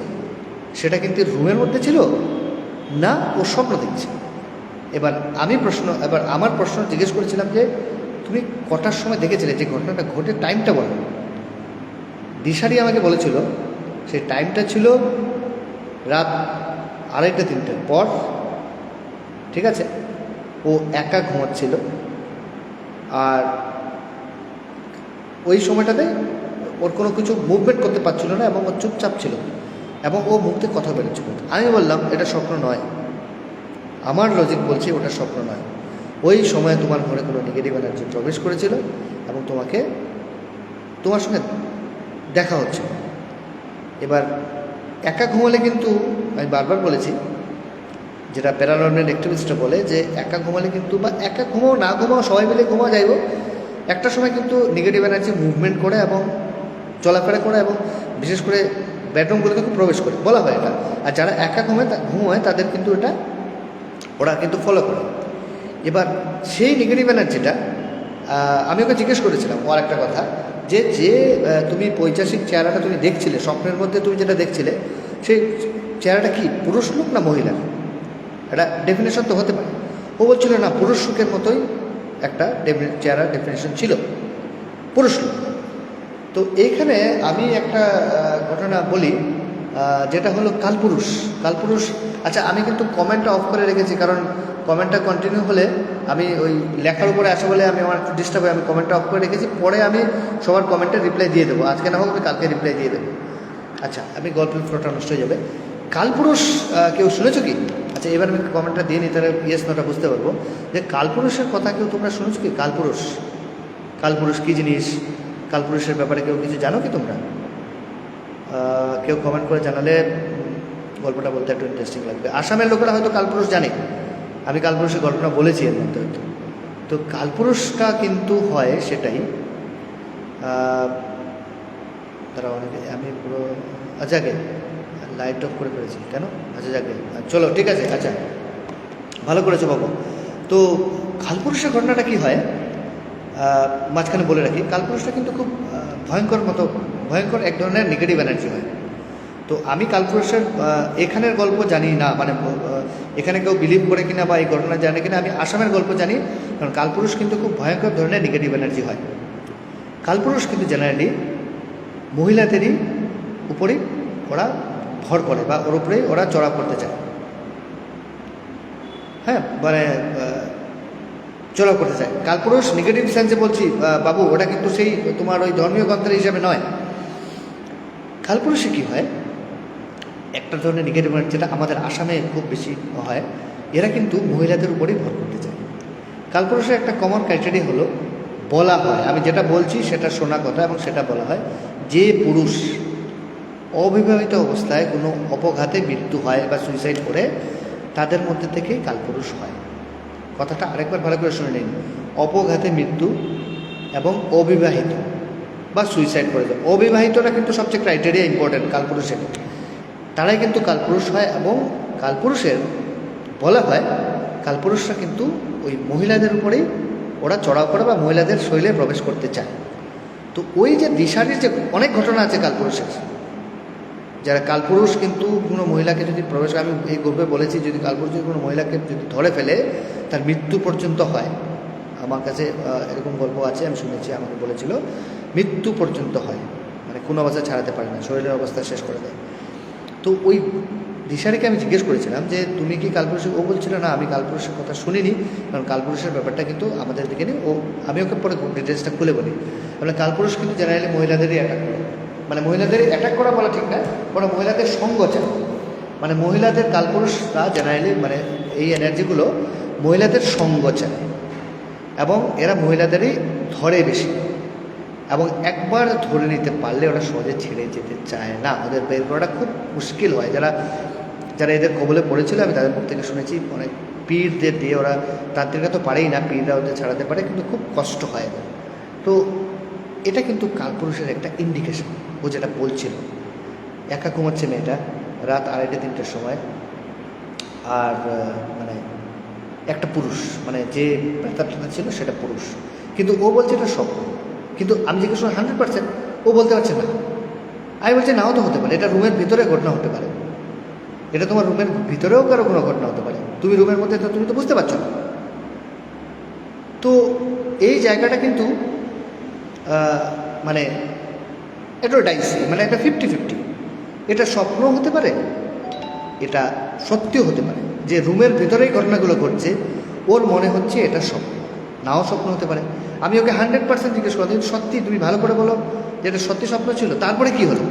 সেটা কিন্তু রুমের মধ্যে ছিল না ও স্বপ্ন দেখছে। এবার আমার প্রশ্ন জিজ্ঞেস করেছিলাম যে তুমি কটার সময় দেখেছিলে, যে ঘটনাটা ঘটে টাইমটা বলো। দিশারি আমাকে বলেছিল সেই টাইমটা ছিল রাত 2:30-3টার পর, ঠিক আছে। ও একা ঘুমাচ্ছিল আর ওই সময়টাতে ওর কোনো কিছু মুভমেন্ট করতে পারছিল না এবং ও চুপচাপ ছিল এবং ও মুখ থেকে কথা বেরোচ্ছিল। আমি বললাম এটা স্বপ্ন নয়, আমার লজিক বলছি ওটা স্বপ্ন নয়। ওই সময় তোমার ঘরে কোনো নেগেটিভ এনার্জি প্রবেশ করেছিল এবং তোমার সঙ্গে দেখা হচ্ছিল। এবার একা ঘুমালে কিন্তু আমি বারবার বলেছি, যেটা প্যারানর্মাল অ্যাক্টিভিস্টরা বলে যে একা ঘুমালে কিন্তু, বা একা ঘুমাও না ঘুমাও সবাই মিলে ঘুমাও যাইব, একটা সময় কিন্তু নেগেটিভ এনার্জি মুভমেন্ট করে এবং চলাফেরা করে এবং বিশেষ করে বেডরুমগুলোতে খুব প্রবেশ করে বলা হয় এটা। আর যারা একা ঘুমায় তাদের কিন্তু এটা ওরা কিন্তু ফলো করে। এবার সেই নেগেটিভ এনার্জিটা আমি ওকে জিজ্ঞেস করেছিলাম ওর একটা কথা, যে তুমি পৈশাচিক চেহারাটা তুমি দেখছিলে স্বপ্নের মধ্যে, তুমি যেটা দেখছিলে সেই চেহারাটা কি পুরুষ লোক না মহিলা? এটা ডেফিনেশন তো হতে পারে। ও বলছিল না, পুরুষ লোকের মতোই একটা চেহারা ডেফিনেশন ছিল, পুরুষ লোক। তো এইখানে আমি একটা ঘটনা বলি, যেটা হলো কালপুরুষ। আচ্ছা, আমি কিন্তু কমেন্টটা অফ করে রেখেছি, কারণ কমেন্টটা কন্টিনিউ হলে আমি ওই লেখার উপরে আসে বলে আমার একটু ডিস্টার্ব হয়। আমি কমেন্টটা অফ করে রেখেছি, পরে আমি সবার কমেন্টে রিপ্লাই দিয়ে দেবো। আজকে না হোক আমি কালকে রিপ্লাই দিয়ে দেবো। আচ্ছা, আমি গল্পের ফ্লোটা নষ্ট হয়ে যাবে। কালপুরুষ কেউ শুনেছো কি? আচ্ছা, এবার আমি কমেন্টটা দিয়ে নিই, তাহলে ইয়েস নোটা বুঝতে পারবো যে কালপুরুষের কথা কেউ তোমরা শুনেছো কি? কালপুরুষ কী জিনিস? কালপুরুষের ব্যাপারে কেউ কিছু জানো কি তোমরা? কেউ কমেন্ট করে জানালে গল্পটা বলতে একটু ইন্টারেস্টিং লাগবে। আসামের লোকেরা হয়তো কালপুরুষ জানে, আমি কালপুরুষের গল্পটা বলেছি এর মধ্যে হয়তো। তো কালপুরুষটা কিন্তু হয় সেটাই, তারা অনেকে, আমি পুরো আচ্ছা লাইট অফ করে ফেলেছি কেন? আচ্ছা চলো ঠিক আছে। আচ্ছা, ভালো করেছো বাবু। তো কালপুরুষের ঘটনাটা কি হয় মাঝখানে বলে রাখি। কালপুরুষটা কিন্তু খুব ভয়ঙ্কর এক ধরনের নেগেটিভ এনার্জি হয়। তো আমি কালপুরুষের এখানের গল্প জানি না, মানে এখানে কেউ বিলিভ করে কিনা বা এই ঘটনা জানে কিনা, আমি আসামের গল্প জানি। কারণ কালপুরুষ কিন্তু খুব ভয়ঙ্কর ধরনের নেগেটিভ এনার্জি হয়। কালপুরুষ কিন্তু জেনারেলি মহিলাদেরই উপরেই ওরা ভর করে বা ওর উপরেই ওরা চড়া করতে চায়। হ্যাঁ, মানে চড়া করতে চায়। কালপুরুষ নেগেটিভ সেন্সে বলছি বাবু, ওটা কিন্তু সেই তোমার ওই ধর্মীয় গ্রন্থের হিসাবে নয়। কালপুরুষে কী হয়, একটা ধরনের নেগেটিভ যেটা আমাদের আসামে খুব বেশি হয়, এরা কিন্তু মহিলাদের উপরেই ভর করতে চায়। কালপুরুষের একটা কমন ক্রাইটেরিয়া হলো, বলা হয়, আমি যেটা বলছি সেটা শোনা কথা এবং সেটা বলা হয়, যে পুরুষ অবিবাহিত অবস্থায় কোনো অপঘাতে মৃত্যু হয় বা সুইসাইড করে, তাদের মধ্যে থেকেই কালপুরুষ হয়। কথাটা আরেকবার ভালো করে শুনে নিন। অপঘাতে মৃত্যু এবং অবিবাহিত বা সুইসাইড করে যায়, অবিবাহিতরা কিন্তু সবচেয়ে ক্রাইটেরিয়া ইম্পর্টেন্ট কালপুরুষের, তারাই কিন্তু কালপুরুষ হয়। এবং কালপুরুষের বলা হয় কালপুরুষরা কিন্তু ওই মহিলাদের উপরেই ওরা চড়াও করে বা মহিলাদের শরীরে প্রবেশ করতে চায়। তো ওই যে দিশারির যে অনেক ঘটনা আছে কালপুরুষের, যারা কালপুরুষ কিন্তু কোনো মহিলাকে যদি প্রবেশ, আমি এই গল্পে বলেছি, যদি কালপুরুষ যদি কোনো মহিলাকে যদি ধরে ফেলে তার মৃত্যু পর্যন্ত হয়। আমার কাছে এরকম গল্প আছে, আমি শুনেছি, আমাকে বলেছিল মৃত্যু পর্যন্ত হয়, মানে কোনো অবস্থা ছাড়াতে পারে না, শরীরের অবস্থা শেষ করে দেয়। তো ওই দিশারিকে আমি জিজ্ঞেস করেছিলাম যে তুমি কি কালপুরুষের, ও বলছিল না আমি কালপুরুষের কথা শুনিনি, কারণ কালপুরুষের ব্যাপারটা কিন্তু আমাদের দিকে নেই। আমি ওকে পরে ডিটেলসটা খুলে বলি। মানে কালপুরুষ কিন্তু জেনারেলি মহিলাদেরই অ্যাটাক করে, মানে মহিলাদেরই অ্যাটাক করা বলা ঠিক না, ওরা মহিলাদের সঙ্গ চায়। মানে মহিলাদের কালপুরুষরা জেনারেলি, মানে এই এনার্জিগুলো মহিলাদের সঙ্গ চায় এবং এরা মহিলাদেরই ধরে বেশি, এবং একবার ধরে নিতে পারলে ওরা সহজে ছেড়ে যেতে চায় না, ওদের বের করাটা খুব মুশকিল হয়। যারা এদের কবলে পড়েছিল আমি তাদের মুখ থেকে শুনেছি, অনেক পীরদের দিয়ে, ওরা তান্ত্রিকরা তো পারেই না, পীররা ওদের ছাড়াতে পারে, কিন্তু খুব কষ্ট হয়। তো এটা কিন্তু কালপুরুষের একটা ইন্ডিকেশন। ও যেটা বলছিল, একা ঘুমাচ্ছে মেয়েটা রাত 2:30-3টার সময়, আর মানে একটা পুরুষ, মানে যে প্রেতাত্মাটা ছিল সেটা পুরুষ, কিন্তু ও বলছে এটা স্বপ্ন। কিন্তু আমি জিজ্ঞেস করি 100% ও বলতে পারছে না। আমি বলছি নাও তো হতে পারে, এটা রুমের ভিতরে ঘটনা হতে পারে, এটা তোমার রুমের ভিতরেও কারো কোনো ঘটনা হতে পারে, তুমি রুমের মধ্যে তো তুমি তো বুঝতে পারছো না। তো এই জায়গাটা কিন্তু মানে এটা ডাইসি, মানে একটা 50-50। এটা স্বপ্নও হতে পারে, এটা সত্যিও হতে পারে, যে রুমের ভিতরেই ঘটনাগুলো ঘটছে, ওর মনে হচ্ছে এটা স্বপ্ন, নাও স্বপ্ন হতে পারে। আমি ওকে 100% জিজ্ঞেস করলাম, সত্যি তুমি ভালো করে বলো যে এটা সত্যি স্বপ্ন ছিল, তারপরে কি হলো?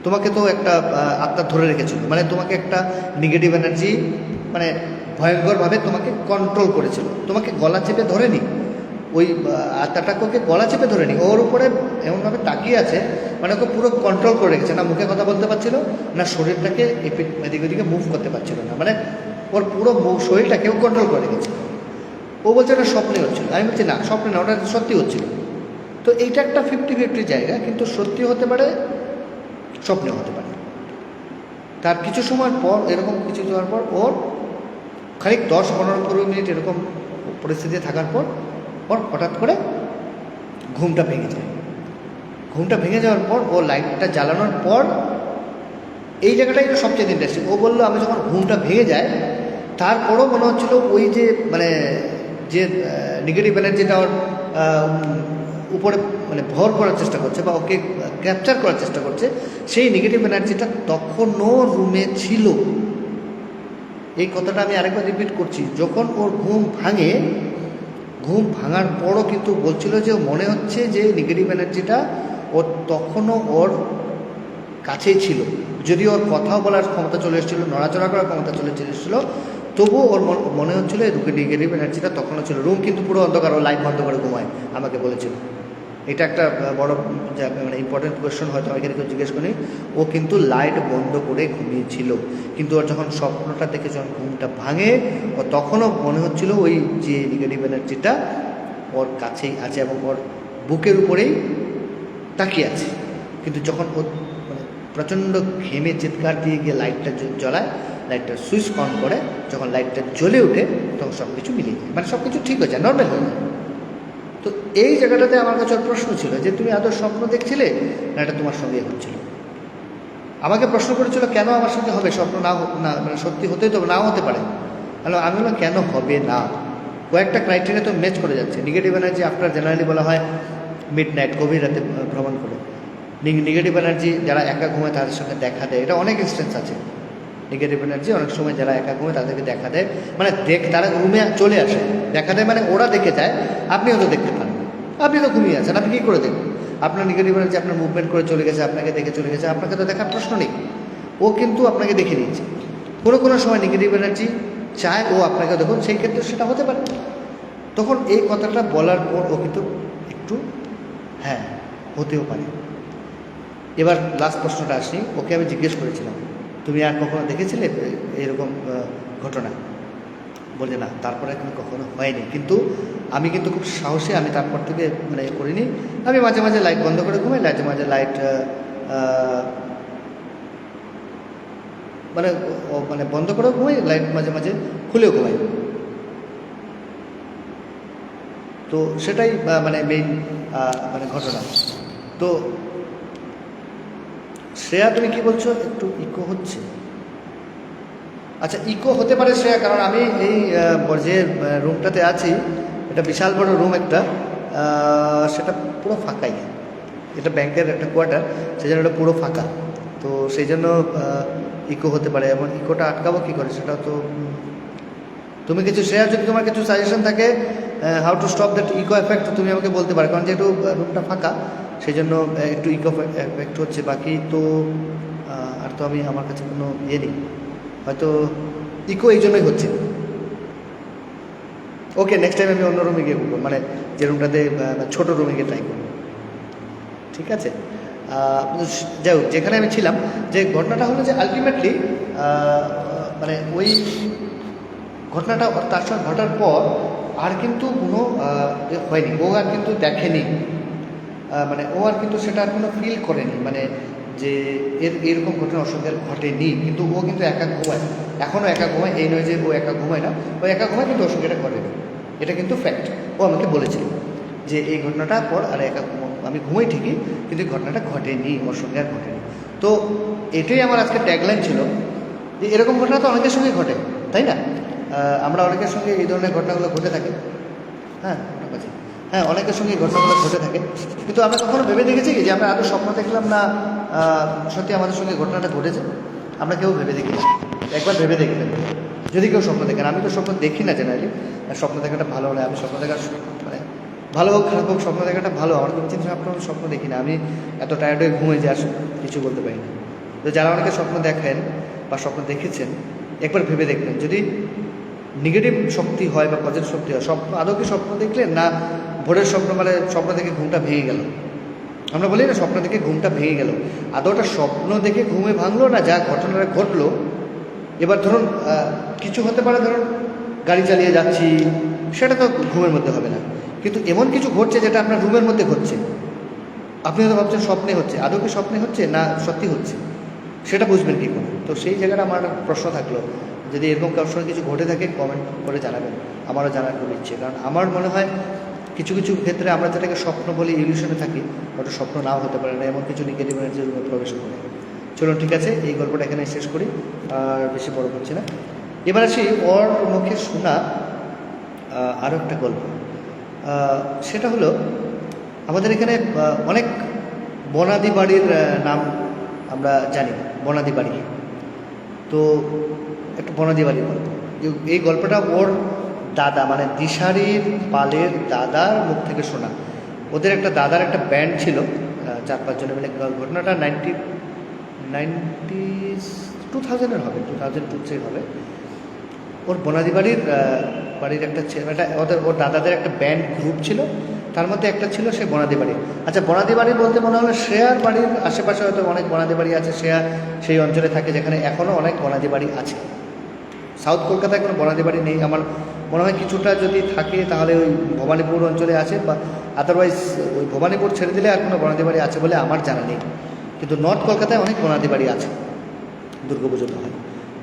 তোমাকে তো একটা আত্মা ধরে রেখেছিল, মানে তোমাকে একটা নেগেটিভ এনার্জি মানে ভয়ঙ্করভাবে তোমাকে কন্ট্রোল করেছিল, তোমাকে গলা চেপে ধরেনি, ওই আত্মাটাকে ওকে গলা চেপে ধরেনি, ওর উপরে এমনভাবে তাকিয়ে আছে, মানে ওকে পুরো কন্ট্রোল করে রেখেছে, না মুখে কথা বলতে পারছিল না, শরীরটাকে এদিকে ওদিকে মুভ করতে পারছিল না, মানে ওর পুরো শরীরটাকেও কন্ট্রোল করে রেখেছে। ও বলছে ওটা স্বপ্নে হচ্ছিল, আমি বলছি না স্বপ্নে না, ওটা সত্যি হচ্ছিল। তো এইটা একটা 50-50 জায়গা, কিন্তু সত্যি হতে পারে, স্বপ্নেও হতে পারে। তার কিছু সময় পর, এরকম কিছু যাওয়ার পর ওর খানিক 10-15 মিনিট এরকম পরিস্থিতি থাকার পর ওর হঠাৎ করে ঘুমটা ভেঙে যায়। ঘুমটা ভেঙে যাওয়ার পর ও লাইটটা জ্বালানোর পর, এই জায়গাটাই তো সবচেয়ে ইন্টারেস্টিং, ও বললো আমি যখন ঘুমটা ভেঙে যায় তারপরও মনে হচ্ছিলো ওই যে মানে যে নেগেটিভ এনার্জিটা ওর উপরে মানে ভর করার চেষ্টা করছে বা ওকে ক্যাপচার করার চেষ্টা করছে, সেই নেগেটিভ এনার্জিটা তখনও রুমে ছিল। এই কথাটা আমি আরেকবার রিপিট করছি, যখন ওর ঘুম ভাঙে, ঘুম ভাঙার পরও কিন্তু বলছিল যে মনে হচ্ছে যে নেগেটিভ এনার্জিটা ওর তখনও ওর কাছেই ছিল, যদি ওর কথা বলার ক্ষমতা চলে এসেছিলো, নড়াচড়া করার ক্ষমতা চলে এসেছিলো, তবুও ওর মনে হচ্ছিলো এই নেগেটিভ এনার্জিটা তখনও ছিল। রুম কিন্তু পুরো অন্ধকার, ও লাইট বন্ধ করে ঘুমায়, আমাকে বলেছিল। এটা একটা বড় মানে ইম্পর্টেন্ট কোয়েশ্চন, হয়তো আমি এখানে কেউ জিজ্ঞেস করি। ও কিন্তু লাইট বন্ধ করে ঘুমিয়েছিল, কিন্তু ওর যখন স্বপ্নটা দেখে যখন ঘুমটা ভাঙে, ও তখনও মনে হচ্ছিল ওই যে নেগেটিভ এনার্জিটা ওর কাছেই আছে এবং ওর বুকের উপরেই তাকিয়ে আছে। কিন্তু যখন ও মানে প্রচণ্ড ঘেমে চিৎকার দিয়ে গিয়ে লাইটটা জ্বলায়, লাইটটা সুইচ অন করে, যখন লাইটটা জ্বলে ওঠে তখন সব কিছু মিলিয়ে যায়, মানে সব কিছু ঠিক হয়ে যায়, নর্মাল হয়ে যায়। তো এই জায়গাটাতে আমার কাছে প্রশ্ন ছিল যে তুমি আদৌ স্বপ্ন দেখছিলে না এটা তোমার সঙ্গে হচ্ছিল। আমাকে প্রশ্ন করেছিল কেন আমার সঙ্গে হবে, স্বপ্ন না মানে সত্যি হতেই তো নাও হতে পারে। আমি বললাম কেন হবে না, কয়েকটা ক্রাইটেরিয়া তো ম্যাচ করে যাচ্ছে। নেগেটিভ এনার্জি আফটার জেনারেলি বলা হয় মিডনাইট, গভীর রাতে ভ্রমণ করে। নেগেটিভ এনার্জি যারা একা ঘুমায় তাদের সঙ্গে দেখা দেয়, এটা অনেক ইনস্টেন্স আছে। নেগেটিভ এনার্জি অনেক সময় যারা একা ঘুমায় তাদেরকে দেখা দেয়, মানে তারা রুমে চলে আসে, দেখা দেয় মানে ওরা দেখে যায়, আপনিও তো দেখতে পান, আপনি তো ঘুমিয়ে আছেন, আপনি কী করে দেখবেন? আপনার নেগেটিভ এনার্জি আপনার মুভমেন্ট করে চলে গেছে, আপনাকে দেখে চলে গেছে, আপনাকে তো দেখার প্রশ্ন নেই, ও কিন্তু আপনাকে দেখে নিয়েছে। কোনো সময় নেগেটিভ এনার্জি চায় ও আপনাকে দেখুন, সেই ক্ষেত্রে সেটা হতে পারে। তখন এই কথাটা বলার পর ও কিন্তু একটু হ্যাঁ হতেও পারে। এবার লাস্ট প্রশ্নটা আসি, ওকে আমি জিজ্ঞেস করেছিলাম তুমি আর কখনো দেখেছিলে এরকম ঘটনা? বলে না, তারপরে কিন্তু কখনো হয়নি, কিন্তু আমি কিন্তু খুব সাহসী, আমি তারপর থেকে মানে করিনি। আমি মাঝে মাঝে লাইট বন্ধ করে ঘুমাই, মাঝে মাঝে লাইট মানে বন্ধ করেও ঘুমাই, লাইট মাঝে মাঝে খুলেও ঘুমাই। তো সেটাই মানে মেইন মানে ঘটনা। তো শ্রেয়া তুমি কি বলছো? একটু ইকো হচ্ছে। আচ্ছা, ইকো হতে পারে শ্রেয়া, কারণ আমি এই যে রুমটাতে আছি, এটা বিশাল বড় রুম একটা, সেটা পুরো ফাঁকাই, এটা ব্যাংকের একটা কোয়ার্টার, সেই জন্য এটা পুরো ফাঁকা। তো সেই জন্য ইকো হতে পারে, এবং ইকোটা আটকাবো কী করে সেটা তো তুমি কিছু শ্রেয়া, যদি তোমার কিছু সাজেশন থাকে how to stop that echo effect, তুমি আমাকে বলতে পারো, কারণ যেহেতু রুমটা ফাঁকা সেই জন্য একটু ইকো এফেক্ট হচ্ছে। বাকি তো আর তো আমি আমার কাছে কোনো ইয়ে নেই, হয়তো ইকো এই জন্যই হচ্ছে। ওকে, নেক্সট টাইম আমি অন্য রুমে গিয়ে করবো, মানে যে রুমটাতে ছোটো রুমে গিয়ে ট্রাই করবো, ঠিক আছে? যাই হোক, যেখানে আমি ছিলাম, যে ঘটনাটা হলো যে আলটিমেটলি মানে ওই ঘটনাটা তার সঙ্গে ঘটার পর আর কিন্তু কোনো হয়নি, ও আর কিন্তু দেখেনি, মানে ও আর কিন্তু সেটা আর কোনো ফিল করেনি, মানে যে এরকম ঘটনা ওর সঙ্গে ঘটেনি। কিন্তু ও কিন্তু একা ঘুমায়, এখনও একা ঘুমায়, এই নয় যে ও একা ঘুমায় না, ও একা ঘুমায়, কিন্তু ওর সঙ্গে এটা ঘটেনি, এটা কিন্তু ফ্যাক্ট। ও আমাকে বলেছিল যে এই ঘটনাটার পর আর একা আমি ঘুমাই ঠিকই, কিন্তু এই ঘটনাটা ঘটেনি, ওর সঙ্গে আর ঘটেনি। তো এটাই আমার আজকে ট্যাগলাইন ছিল যে এরকম ঘটনা তো অনেকের সঙ্গেই ঘটে, তাই না? আমরা অনেকের সঙ্গে এই ধরনের ঘটনাগুলো ঘটে থাকে। হ্যাঁ হ্যাঁ, অনেকের সঙ্গে এই ঘটনাগুলো ঘটে থাকে, কিন্তু আমরা কখনো ভেবে দেখেছি যে আমরা আদৌ স্বপ্ন দেখলাম না সত্যি আমাদের সঙ্গে ঘটনাটা ঘটেছে? আমরা কেউ ভেবে দেখি না। একবার ভেবে দেখবেন যদি কেউ স্বপ্ন দেখেন। আমি তো স্বপ্ন দেখি না জেনারেলি, স্বপ্ন দেখাটা ভালো হলে আমি স্বপ্ন দেখার মানে ভালো হোক খারাপ হোক স্বপ্ন দেখাটা ভালো। আমার কোনো চিন্তা আপনার স্বপ্ন দেখি না, আমি এত টায়ার্ড হয়ে ঘুমিয়ে যে আসলে কিছু বলতে পারি না। তো যারা অনেকে স্বপ্ন দেখেন বা স্বপ্ন দেখেছেন একবার ভেবে দেখবেন যদি নেগেটিভ শক্তি হয় বা পজিটিভ শক্তি হয়। স্বপ্ন আদৌ কি স্বপ্ন দেখলেন না ভোরের স্বপ্ন, মানে স্বপ্ন দেখে ঘুমটা ভেঙে গেল? আমরা বলি না স্বপ্ন দেখে ঘুমটা ভেঙে গেল, আদৌ ওটা স্বপ্ন দেখে ঘুমে ভাঙলো না যা ঘটনাটা ঘটলো? এবার ধরুন কিছু হতে পারে, ধরুন গাড়ি চালিয়ে যাচ্ছি, সেটা তো ঘুমের মধ্যে হবে না, কিন্তু এমন কিছু ঘটছে যেটা আপনার রুমের মধ্যে ঘটছে, আপনি হয়তো ভাবছেন স্বপ্নে হচ্ছে, আদৌ কি স্বপ্নে হচ্ছে না সত্যি হচ্ছে, সেটা বুঝবেন কী করে? তো সেই জায়গাটা আমার প্রশ্ন থাকলো, যদি এরকম কারোর সঙ্গে কিছু ঘটে থাকে কমেন্ট করে জানাবেন, আমারও জানার খুব ইচ্ছে। কারণ আমার মনে হয় কিছু কিছু ক্ষেত্রে আমরা যেটাকে স্বপ্ন বলি, ইলিউশনে থাকি, ওটা স্বপ্ন নাও হতে পারে না, এমন কিছু নেগেটিভ এনার্জি রুমে প্রবেশ করে। চলুন ঠিক আছে, এই গল্পটা এখানে শেষ করি, আর বেশি বড় করছি না। এবার আসি ওর মুখে শোনা আরও একটা গল্প। সেটা হলো আমাদের এখানে অনেক বনাদি বাড়ির নাম আমরা জানি, বনাদি বাড়ি। তো একটা বনাদি বাড়ির গল্প, এই গল্পটা ওর দাদা মানে দিশারির পালের দাদার মুখ থেকে শোনা। ওদের একটা দাদার একটা ব্যান্ড ছিল, 4-5 জনে মিলে। ঘটনাটা 2000-এর হবে, 2002 হবে। ওর বনাদি বাড়ির একটা ছেলেটা, ওর দাদাদের একটা ব্যান্ড গ্রুপ ছিল, তার মধ্যে একটা ছিল সে বনাদি বাড়ি। আচ্ছা, বনাদি বাড়ি বলতে মনে হলো শ্রেয়ার বাড়ির আশেপাশে হয়তো অনেক বনাদি বাড়ি আছে। শ্রেয়া সেই অঞ্চলে থাকে যেখানে এখনও অনেক বনাদি বাড়ি আছে। সাউথ কলকাতায় কোনো বনাদি বাড়ি নেই আমার মনে হয়, কিছুটা যদি থাকে তাহলে ওই ভবানীপুর অঞ্চলে আছে, বা আদারওয়াইজ ওই ভবানীপুর ছেড়ে দিলে আর কোনো বনাদি বাড়ি আছে বলে আমার জানা নেই। কিন্তু নর্থ কলকাতায় অনেক বনাদি বাড়ি আছে, দুর্গাপুজোতে হয়।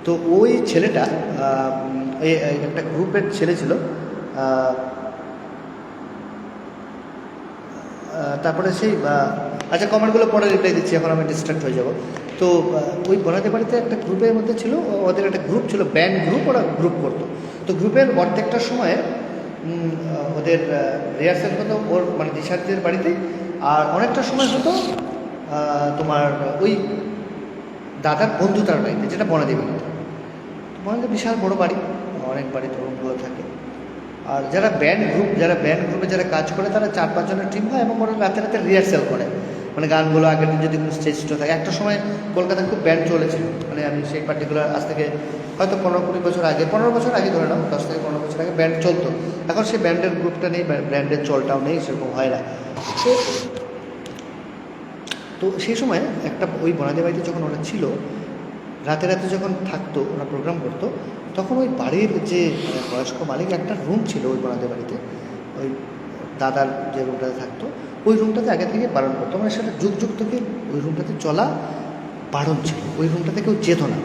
তো ওই ছেলেটা একটা গ্রুপের ছেলে ছিল। তারপরে সেই আচ্ছা, কমেন্টগুলো পরে রিপ্লাই দিচ্ছি, এখন আমি ডিস্ট্রাক্ট হয়ে যাব। তো ওই বনাদি বাড়িতে একটা গ্রুপের মধ্যে ছিল, ওদের একটা গ্রুপ ছিল, ব্যান্ড গ্রুপ, ওরা গ্রুপ করতো। তো গ্রুপের অর্ধেকটার সময় ওদের রিহার্সাল হতো ওর মানে দিশারিদের বাড়িতে, আর অনেকটা সময় হতো তোমার ওই দাদার বন্ধু তার বাড়িতে, যেটা বনাদি বাড়িতে। বনাদি বিশাল বড় বাড়ি, অনেক বাড়িতে রুমগুলো থাকে। আর যারা ব্যান্ড গ্রুপে যারা কাজ করে তারা 4-5 জনের টিম হয় এবং ওরা রাতে রাতে রিহার্সাল করে, মানে গানগুলো আগের দিন যদি কোনো স্টেজ থাকে। একটা সময় কলকাতায় খুব ব্যান্ড চলেছিল, মানে আমি সেই পার্টিকুলার আজ থেকে হয়তো 15-20 বছর আগে, 15 বছর আগে ধরে নাও, 10 থেকে 15 বছর আগে ব্যান্ড চলতো। এখন সেই ব্যান্ডের গ্রুপটা নেই, ব্যান্ডের চলটাও নেই, সেরকম হয় না। তো সেই সময় একটা ওই বনাদি বাড়িতে যখন ওরা ছিল, রাতে রাতে যখন থাকতো, ওরা প্রোগ্রাম করতো, তখন ওই বাড়ির যে বয়স্ক মালিক একটা রুম ছিল ওই বনাদি বাড়িতে, ওই দাদার যে রুমটাতে থাকতো, ওই রুমটাতে আগে থেকে বারণ করতো, মানে সেটা যুগ যুগ থেকে ওই রুমটাতে চলা বারণ ছিল, ওই রুমটাতে কেউ যেত না।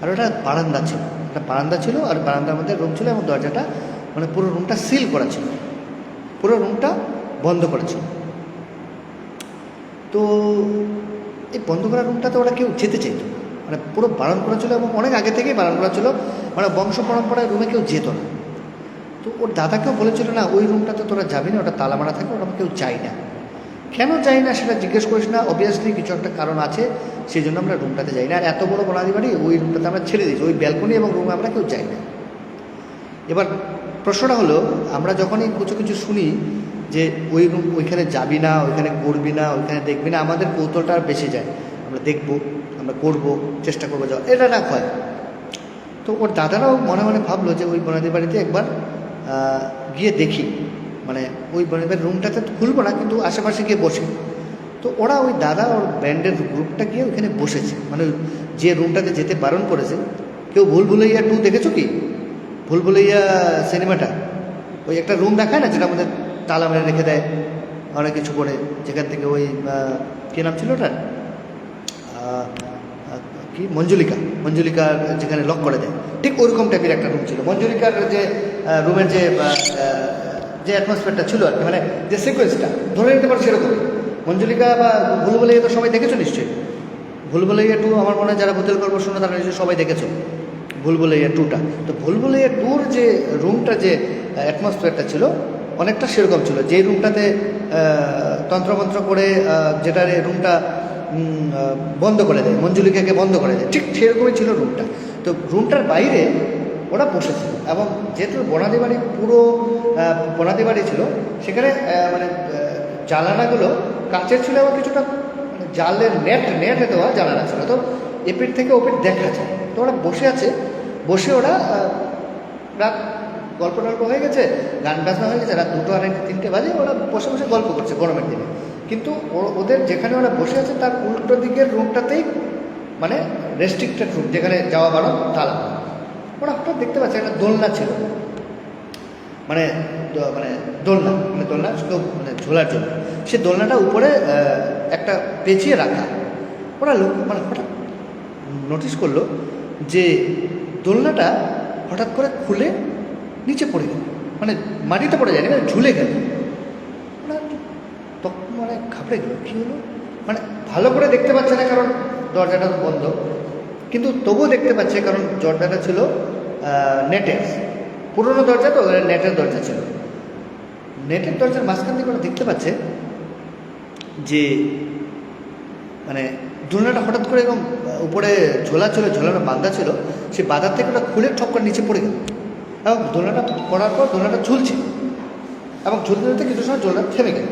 আর ওটা বারান্দা ছিল, একটা বারান্দা ছিল, আর বারান্দার মধ্যে রুম ছিল, এবং দরজাটা মানে পুরো রুমটা সিল করা ছিল, পুরো রুমটা বন্ধ করা ছিল। তো এই বন্ধ করা রুমটাতে ওরা কেউ যেতে চাইতো না, মানে পুরো বারণ করা ছিল, এবং অনেক আগে থেকেই বারণ করা ছিল, মানে বংশ পরম্পরায় রুমে কেউ যেত না। তো ওর দাদাকেও বলেছিল না ওই রুমটাতে তোরা যাবি না, ওটা তালা মারা থাকে, ওরা কেউ যায় না। কেন যাই না সেটা জিজ্ঞেস করিস না, অবভিয়াসলি কিছু একটা কারণ আছে, সেই জন্য আমরা রুমটাতে যাই না। আর এত বড় বনাদি বাড়ি, ওই রুমটাতে আমরা ছেড়ে দিয়েছি, ওই ব্যালকনি এবং রুমে আমরা কেউ যাই না। এবার প্রশ্নটা হলো, আমরা যখনই কিছু কিছু শুনি যে ওই রুম, ওইখানে যাবি না, ওইখানে করবি না, ওইখানে দেখবি না, আমাদের কৌতূহলটা আর বেশি যায়, আমরা দেখবো, আমরা করবো, চেষ্টা করবো যাওয়া, এটা না হয়। তো ওর দাদারাও মনে মনে ভাবলো যে ওই বনাদি বাড়িতে একবার গিয়ে দেখি, মানে ওই বনাদি বাড়ির রুমটাতে খুলবো না, কিন্তু আশেপাশে গিয়ে বসে। তো ওরা ওই দাদা ওর ব্যান্ডের গ্রুপটা গিয়ে ওইখানে বসেছে, মানে যে রুমটাতে যেতে বারণ করেছে। কেউ ভুলভুলাইয়া 2 দেখেছো কি? ভুলভুলাইয়া সিনেমাটা, ওই একটা রুম দেখায় না, যেটা আমাদের তালা মেরে রেখে দেয় অনেক কিছু করে, যেখান থেকে ওই কী নাম ছিল ওটা, কি মঞ্জুলিকার যেখানে লক করে দেয়, ঠিক ওইরকম টাইপের একটা রুম ছিল। মঞ্জুলিকার যে রুমের যে অ্যাটমসফিয়ারটা ছিল আর কি, মানে যে সিকোয়েন্সটা ধরে নিতে পারে সেরকম। মঞ্জুলিকা বা ভুলভুলাইয়া তো সবাই দেখেছো নিশ্চয়ই। ভুলভুলাইয়া 2 আমার মনে হয় যারা ভূতের গল্প শুনে তারা নিশ্চয়ই সবাই দেখেছো ভুলভুলাইয়া 2টা। তো ভুলভুলাইয়া 2-র যে রুমটা, যে অ্যাটমসফিয়ারটা ছিল অনেকটা সেরকম ছিল। যে রুমটাতে তন্ত্রমন্ত্র করে যেটা রুমটা বন্ধ করে দেয়, মঞ্জুলিকাকে বন্ধ করে দেয়, ঠিক সেরকমই ছিল রুমটা। তো রুমটার বাইরে ওরা বসেছিল, এবং যেহেতু বনাদি বাড়ি পুরো বনাদি বাড়ি ছিল, সেখানে মানে জানালাগুলো কাচের ছিল এবং কিছুটা মানে জালের নেটে দেওয়া জানালা ছিল। তো এপিঠ থেকে ওপিঠ দেখা যায়। তো ওরা বসে আছে, বসে ওরা রাত গল্প টল্প হয়ে গেছে, গান বাজনা হয়ে গেছে, রাত 2টো 2:30 3টে বাজে, ওরা বসে বসে গল্প করছে গরমের দিনে। কিন্তু ওদের যেখানে ওরা বসে আছে তার উল্টো দিকের রুমটাতেই মানে রেস্ট্রিক্টেড রুম, যেখানে যাওয়া বাড়ো তালা। ওরা হঠাৎ দেখতে পাচ্ছে একটা দোলনা ছিল, মানে মানে দোলনা শুধু মানে ঝোলার জন্য। সে দোলনাটা উপরে একটা পেঁচিয়ে রাখা। ওরা মানে হঠাৎ নোটিস করলো যে দোলনাটা হঠাৎ করে খুলে নিচে পড়ে গেল, মানে মাটিতে পড়ে যায়নি, মানে ঝুলে গেল। ওরা তখন মানে ঘাবড়ে গেল, কী হলো, মানে ভালো করে দেখতে পাচ্ছে না কারণ দরজাটা বন্ধ, কিন্তু তবুও দেখতে পাচ্ছে কারণ দরজাটা ছিল নেটের, পুরোনো দরজা, তো নেটের দরজা ছিল। নেটের দরজার মাঝখান থেকে ওরা দেখতে পাচ্ছে যে মানে দোলনাটা হঠাৎ করে এরকম উপরে ঝোলা ছিল, ঝোলানো বাঁধা ছিল, সেই বাঁধার থেকে ওটা খুলে ঠপ করে নিচে পড়ে গেল। এবং দোলনাটা পড়ার পর দোলনাটা ঝুলছে, এবং ঝুলতে ঝুলতে কিছু সময় দোলনাটা থেমে গেল।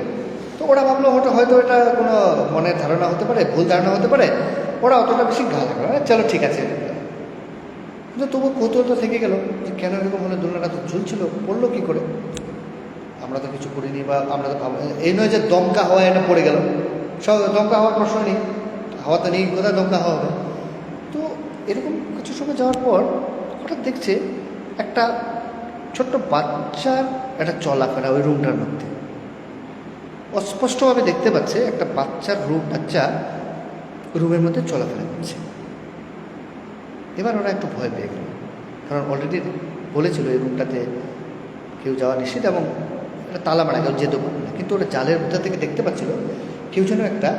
তো ওরা ভাবলো হয়তো এটা কোনো মনের ধারণা হতে পারে, ভুল ধারণা হতে পারে। ওরা অতটা বেশি গা লাগলো না, চলো ঠিক আছে। কিন্তু তবু কৌতূহলটা থেকে গেল যে কেন এরকম হলে দোলনাটা তো ঝুলছিল, পড়লো কী করে। আমরা তো কিছু করিনি, বা আমরা তো এই নয় যে দমকা হাওয়া এটা পড়ে গেল, সব দমকা হওয়ার প্রশ্ন নেই, হাওয়া তো নেই, কোথায় দমকা হাওয়া হবে। তো এরকম কিছু সময় যাওয়ার পর হঠাৎ দেখছে একটা ছোট্ট বাচ্চার একটা চলাফেরা ওই রুমটার মধ্যে। অস্পষ্টভাবে দেখতে পাচ্ছে একটা বাচ্চা রুমের মধ্যে চলাফেরা করছে। এবার ওরা একটু ভয় পেয়ে গেল, কারণ অলরেডি বলেছিল এই রুমটাতে কেউ যাওয়া নিষেধ, এবং একটা তালা মারা কেউ যেতে পারে না। কিন্তু ওরা জালের মধ্যে থেকে দেখতে পাচ্ছিল কেউ যেন একটা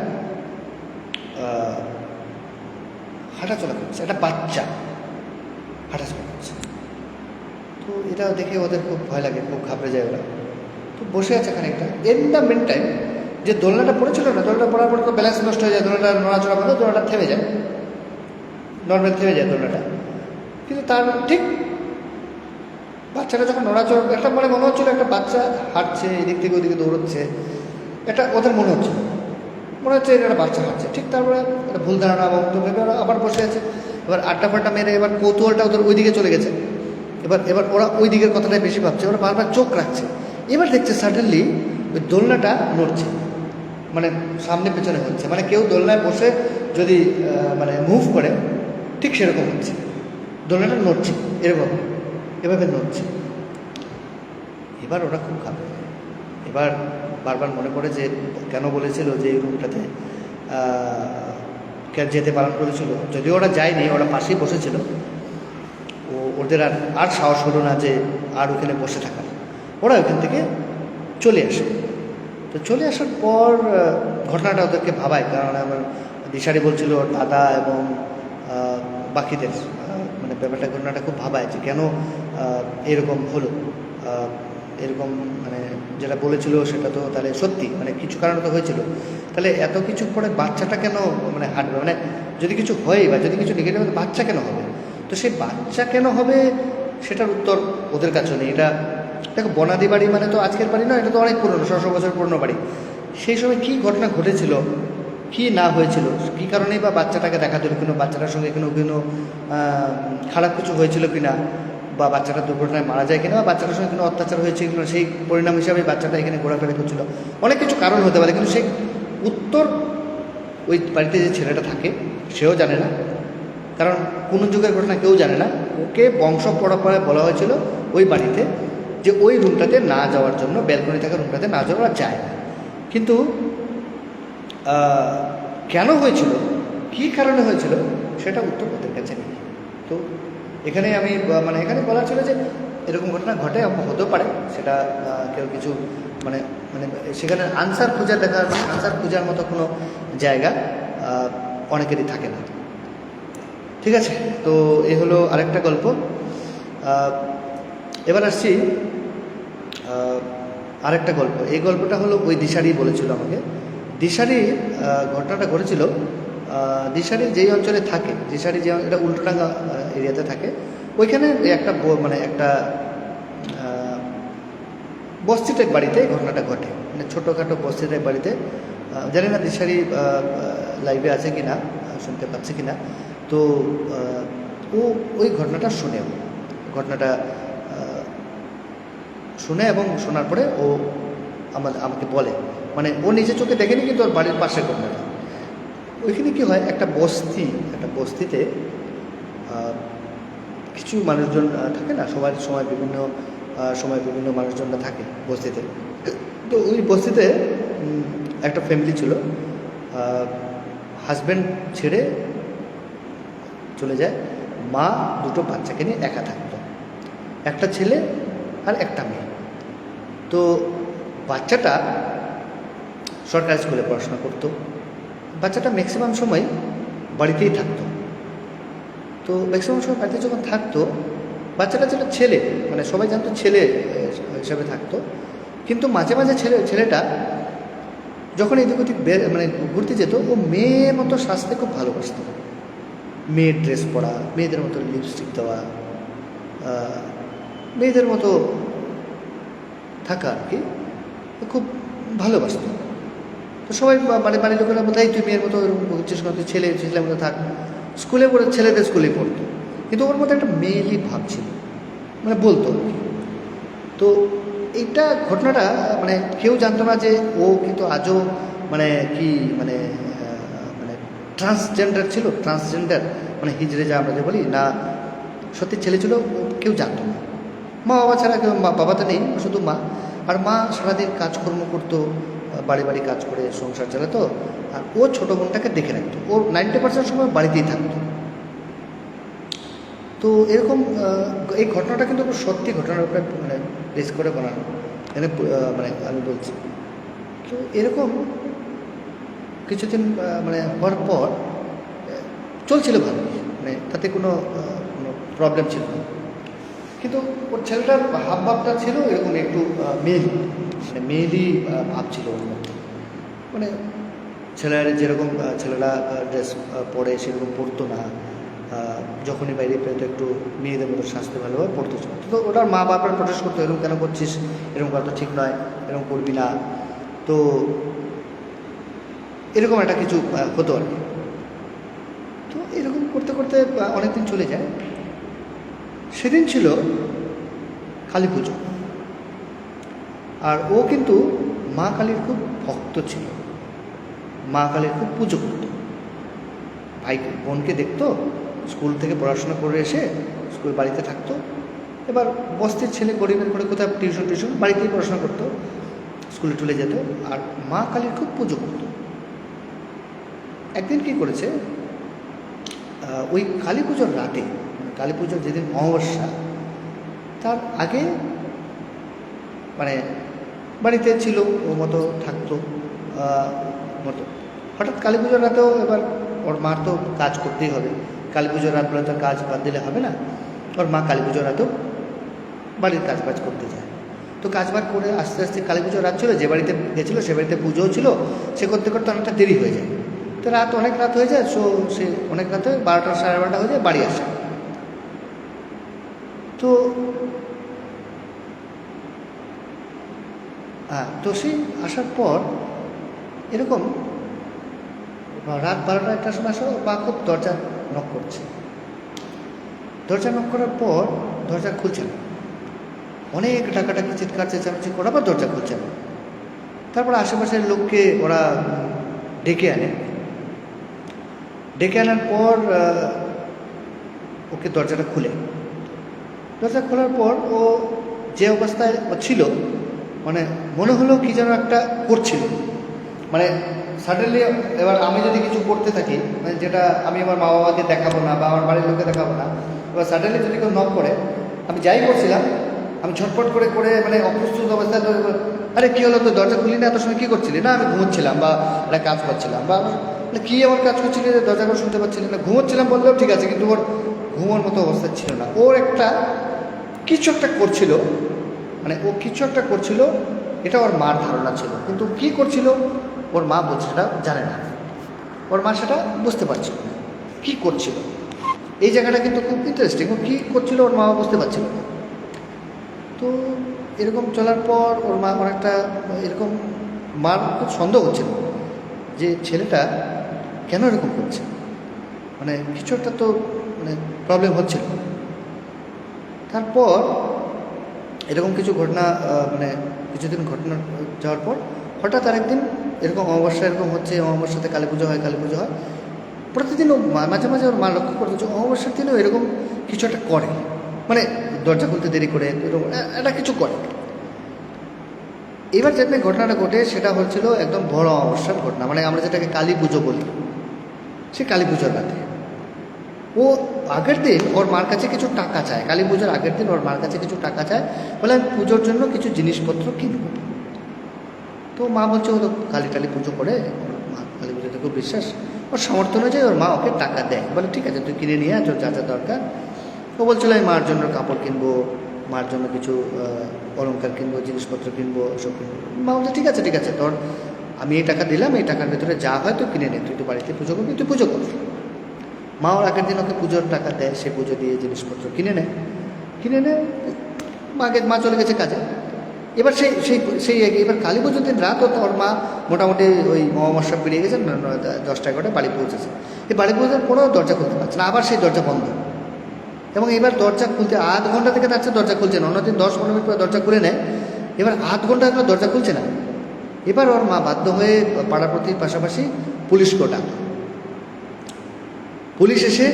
হাঁটাচলা করছে, একটা বাচ্চা হাঁটাচলা করছে। তো এটা দেখে ওদের খুব ভয় লাগে, খুব ঘাবড়ে যায় ওরা। তো বসে আছে খানিকটা। ইন দ্য মিন টাইম যে দোলনাটা পড়েছিল না, দোলনাটা পড়ার পরে তো ব্যালেন্স নষ্ট হয়ে যায়, দোলনাটা নড়াচড়া করলে দোলনাটা থেমে যায়, নর্মাল থেমে যায় দোলনাটা। কিন্তু তার ঠিক বাচ্চাটা যখন নড়াচড়া, একটা মনে হচ্ছিল একটা বাচ্চা হাঁটছে, এদিক থেকে ওদিকে দৌড়চ্ছে, এটা ওদের মনে হচ্ছে একটা বাচ্চা হাঁটছে। ঠিক তারপরে একটা ভুল ধারণা এবং তো ভেবে ওরা আবার বসে আছে। এবার আড্ডা ফাড্ডা মেরে এবার কৌতূহলটা ওদের ওই দিকে চলে গেছে। এবার ওরা ওই দিকের কথাটাই বেশি ভাবছে, ওরা বারবার চোখ রাখছে। এবার দেখছে সাডেনলি ওই দোলনাটা নড়ছে, মানে সামনে পেছনে হচ্ছে, মানে কেউ দোলনায় বসে যদি মানে মুভ করে ঠিক সেরকম হচ্ছে, দোলনাটা নড়ছে এরকম, এভাবে নড়ছে। এবার ওরা খুব খাবে, এবার বারবার মনে পড়ে যে কেন বলেছিল যে এই রুমটাতে যেতে বারণ করেছিল। যদিও ওরা যায়নি, ওরা পাশেই বসেছিল। ওদের আর সাহস হলো না যে আর ওখানে বসে থাকার। ওরা ওখান থেকে চলে আসে। তো চলে আসার পর ঘটনাটা ওদেরকে ভাবায়, কারণ আমার দিশারি বলছিল দাদা এবং বাকিদের মানে ঘটনাটা খুব ভাবায় যে কেন এরকম হলো, এরকম মানে যেটা বলেছিল সেটা তো তাহলে সত্যি, মানে কিছু কারণে তো হয়েছিল। তাহলে এত কিছু পরে বাচ্চাটা কেন মানে হাঁটবে, মানে যদি কিছু হয় বা যদি কিছু নেগেটিভ হয় বাচ্চা কেন হবে। তো সেই বাচ্চা কেন হবে সেটার উত্তর ওদের কাছে নেই। এটা দেখো, বনাদি বাড়ি মানে তো আজকের বাড়ি নয়, এটা তো অনেক পুরনো, 600 বছর পুরনো বাড়ি। সেই সময় কী ঘটনা ঘটেছিল, কী না হয়েছিল, কী কারণেই বা বাচ্চাটাকে দেখা দিল, কোনো বাচ্চাটার সঙ্গে কোনো খারাপ কিছু হয়েছিল কিনা, বা বাচ্চাটা দুর্ঘটনায় মারা যায় কিনা, বা বাচ্চাটার সঙ্গে কোনো অত্যাচার হয়েছে কিনা, সেই পরিণাম হিসাবে বাচ্চাটা এখানে ঘোরাফেরা করছিল। অনেক কিছু কারণ হতে পারে, কিন্তু সেই উত্তর ওই বাড়িতে যে ছেলেটা থাকে সেও জানে না, কারণ কোন যুগের ঘটনা কেউ জানে না। ওকে বংশ পরম্পরায় বলা হয়েছিল ওই বাড়িতে যে ওই রুমটাতে না যাওয়ার জন্য, ব্যালকনি থাকা রুমটাতে না যাওয়া যায় না। কিন্তু কেন হয়েছিল, কী কারণে হয়েছিল সেটা উত্তর ওদের কাছে নেই। তো এখানে আমি মানে এখানে বলা ছিল যে এরকম ঘটনা ঘটে, হতেও পারে, সেটা কেউ কিছু মানে মানে সেখানে আনসার খোঁজার মতো কোনো জায়গা অনেকেরই থাকে না। ঠিক আছে, তো এই হলো আরেকটা গল্প। এবার আসছি আরেকটা গল্প। এই গল্পটা হলো ওই দিশারি বলেছিল আমাকে। দিশারি ঘটনাটা ঘটেছিল দিশারি যেই অঞ্চলে থাকে, দিশারি যে এটা উল্টোডাঙ্গা এরিয়াতে থাকে, ওইখানে একটা মানে একটা বস্তি টাইপ বাড়িতে ঘটনাটা ঘটে, মানে ছোটোখাটো বস্তি টাইপ বাড়িতে। জানি না দিশারি লাইভে আছে কি না, শুনতে পাচ্ছে কি না। তো ও ওই ঘটনাটা শুনে এবং শোনার পরে ও আমাকে বলে, মানে ও নিজের চোখে দেখেনি, কিন্তু ওর বাড়ির পাশের ঘটনাটা। ওইখানে কী হয়, একটা বস্তিতে কিছু মানুষজন থাকে না, সবার বিভিন্ন সময় বিভিন্ন মানুষজনরা থাকে বস্তিতে। তো ওই বস্তিতে একটা ফ্যামিলি ছিল, হাজব্যান্ড ছেড়ে চলে যায়, মা দুটো বাচ্চাকে নিয়ে একা থাকতো, একটা ছেলে আর একটা মেয়ে। তো বাচ্চাটা সরকারি স্কুলে পড়াশোনা করতো, বাচ্চাটা ম্যাক্সিমাম সময় বাড়িতেই থাকতো। তো ম্যাক্সিমাম সময় বাড়িতে যখন থাকতো, বাচ্চাটা ছিল ছেলে, মানে সবাই জানতো ছেলে হিসাবে থাকতো, কিন্তু মাঝে মাঝে ছেলেটা যখন এদিক ওদিক মানে ঘুরতে যেত, ও মেয়ের মতো সাজতে খুব ভালোবাসত। মেয়ের ড্রেস পরা, মেয়েদের মতো লিপস্টিক দেওয়া, মেয়েদের মতো থাকা আর কি খুব ভালোবাসত। তো সবাই বাড়ির লোকেরা বোধহয় তুই মেয়ের মতো চেষ্টা করতো, ছেলের মতো থাক। স্কুলে পড়ে ছেলেদের স্কুলেই পড়তো, কিন্তু ওর মধ্যে একটা মেয়েলি ভাব ছিল, মানে বলতো। তো এইটা ঘটনাটা মানে কেউ জানতো না যে ও কিন্তু আজও মানে কি মানে মানে ট্রান্সজেন্ডার মানে হিজড়ে যা আমরা যে বলি না, সত্যি ছেলে ছিল, কেউ জানতো না। মা বাবা ছাড়া কেউ, বাবা তো নেই, শুধু মা। আর মা সারাদিন কাজকর্ম করতো, বাড়ি কাজ করে সংসার চালাতো, আর ও ছোটো বোনটাকে দেখে রাখতো। ও 90% সময় বাড়িতেই থাকতো। তো এরকম এই ঘটনাটা কিন্তু সত্যি ঘটনার উপরে মানে বেস করে বানানো, মানে আমি বলছি। তো এরকম কিছুদিন মানে হওয়ার পর চলছিল ভালো, মানে তাতে কোনো প্রবলেম ছিল না। কিন্তু ওর ছেলেটার ভাবটা ছিল এরকম একটু মেয়েলি ভাব ছিল ওর মধ্যে। মানে ছেলেরা যেরকম ছেলেরা ড্রেস পরে সেরকম পরতো না, যখনই বাইরে পেতো একটু মেয়েদের মতো সাজতে ভালোভাবে পড়তে ছিল। তো ওটার মা বাবার প্রটেস্ট করতো, এরকম কেন করছিস, এরকম করা তো ঠিক নয়, এরকম করবি না। তো এরকম একটা কিছু হতো আর কি। তো এরকম করতে করতে অনেকদিন চলে যায়। সেদিন ছিল কালী পুজো, আর ও কিন্তু মা কালীর খুব ভক্ত ছিল, মা কালীর খুব পুজো করত। বোনকে দেখতো, স্কুল থেকে পড়াশোনা করে এসে বাড়িতে থাকতো। এবার বস্তির ছেলে, গরিবের করে কোথাও টিউশন বাড়িতেই পড়াশোনা করতো, স্কুলে টুলে যেত, আর মা কালীর খুব পুজো করতো। একদিন কী করেছে, ওই কালী পুজোর রাতে, কালী পুজোর যেদিন অমাবস্যা, তার আগে মানে বাড়িতে ছিল, ওর মতো থাকতো মতো। হঠাৎ কালী পুজোর রাতেও এবার ওর মার তো কাজ করতেই হবে, কালী পুজোর রাত বলে তো কাজ বাদ দিলে হবে না। ওর মা কালী পুজোর রাতেও বাড়ির কাজ করতে যায়। তো কাজবাজ করে আস্তে আস্তে কালী পুজোর রাত ছিল, যে বাড়িতে গেছিলো সে বাড়িতে পুজোও ছিল, সে করতে করতে অনেকটা দেরি হয়ে যায়। তো অনেক রাত হয়ে যায়। সে অনেক রাত হয়ে 12টা সাড়ে 12টা হয়ে যায়, বাড়ি আসে। তো তো সেই আসার পর এরকম রাত 12টা 1টার সময় আসো, বা খুব দরজা নক করছে। দরজা নক করার পর দরজা খুলছে না, অনেক ডাকাডাকি চিৎকার চেঁচামেচি করার পর দরজা খুলছে না। তারপর আশেপাশের লোককে ওরা ডেকে আনার পর ওকে দরজাটা দরজা খোলার পর ও যে অবস্থায় ছিল, মানে মনে হলো কি যেন একটা করছিল, মানে সাডেনলি। এবার আমি যদি কিছু করতে থাকি, মানে যেটা আমি আমার মা বাবাকে দেখাবো না বা আমার বাড়ির লোককে দেখাবো না, এবার সাডেনলি যদি কেউ নক করে, আমি যাই করছিলাম আমি ঝটপট করে করে মানে অপ্রস্তুত অবস্থায় আরে কী হলো, তো দরজা খুলি না, এত সময় কী করছিলি? না আমি ঘুমোচ্ছিলাম বা একটা কাজ করছিলাম, বা কী আমার কাজ করছিলি যে দরজা করে শুনতে পাচ্ছিলি না? ঘুমোচ্ছিলাম বললেও ঠিক আছে, কিন্তু ওর ঘুমোর মতো অবস্থা ছিল না। ওর একটা কিছু একটা করছিল, মানে ও কিছু একটা করছিল, এটা ওর মার ধারণা ছিল, কিন্তু কী করছিল ওর মা বলছে সেটা জানে না, ওর মা সেটা বুঝতে পারছিল না কী করছিল। এই জায়গাটা কিন্তু খুব ইন্টারেস্টিং, ও কী করছিল ওর মা বুঝতে পারছিল না। তো এরকম চলার পর ওর মা অনেকটা এরকম, মার খুব সন্দেহ হচ্ছিল যে ছেলেটা কেন এরকম করছে, মানে কিছু একটা তো মানে প্রবলেম হচ্ছিল। তারপর এরকম কিছু ঘটনা মানে কিছুদিন ঘটনা যাওয়ার পর হঠাৎ আরেকদিন এরকম অমাবস্যা এরকম হচ্ছে, অমাবস্যাতে কালী পুজো হয়, কালী পুজো হয় প্রতিদিন। ও মাঝে মাঝে ওর মা লক্ষ্য করতে হচ্ছে অমাবস্যার দিনেও এরকম কিছু একটা করে, মানে দরজা খুলতে দেরি করে এরকম একটা কিছু করে। এবার যেখানে ঘটনাটা ঘটে সেটা হচ্ছিল একদম বড় অমাবস্যার ঘটনা, মানে আমরা যেটাকে কালী পুজো বলি, সে কালী পুজোর রাতে ও আগের দিন ওর মার কাছে কিছু টাকা চায়, কালী পুজোর আগের দিন ওর মার কাছে কিছু টাকা চায়, বলে আমি পুজোর জন্য কিছু জিনিসপত্র কিনব। তো মা বলছে ও তো কালী টালী পুজো করে, মা কালী পুজোতে খুব বিশ্বাস, ওর সামর্থ্য অনুযায়ী ওর মা ওকে টাকা দেয়, বলে ঠিক আছে তুই কিনে নিয়ে তোর যা যা দরকার। ও বলছিল আমি মার জন্য কাপড় কিনবো, মার জন্য কিছু অলংকার কিনবো, জিনিসপত্র কিনবো, সব কিনবো। মা বলছে ঠিক আছে ঠিক আছে, তোর আমি এই টাকা দিলাম, এই টাকার ভিতরে যা হয় তুই কিনে নে, তুই তো বাড়িতে পুজো করবি, তুই পুজো কর। মা ওর আগের দিন ওকে পুজোর টাকা দেয়, সে পুজো দিয়ে জিনিসপত্র কিনে নেয়, মা চলে গেছে কাজে। এবার সেই সেই সেই এবার কালী পুজোর দিন রাত হতো, ওর মা মোটামুটি ওই অমাবস্যা পেরিয়ে গেছে, 10টা-11টায় বাড়ি পৌঁছেছে। এই বাড়ি পৌঁছার পরেও দরজা খুলতে পারছে না, আবার সেই দরজা বন্ধ। এবং এবার দরজা খুলতে আধ ঘন্টা থেকে থাকছে, দরজা খুলছে না। অন্যদিন 10-15 মিনিট পরে দরজা খুলে নেয়, এবার আধ ঘন্টা এগুলো দরজা খুলছে না। এবার ওর মা বাধ্য হয়ে পাড়াপ্রতির পাশাপাশি পুলিশকে ডাকল। পুলিশ এসে,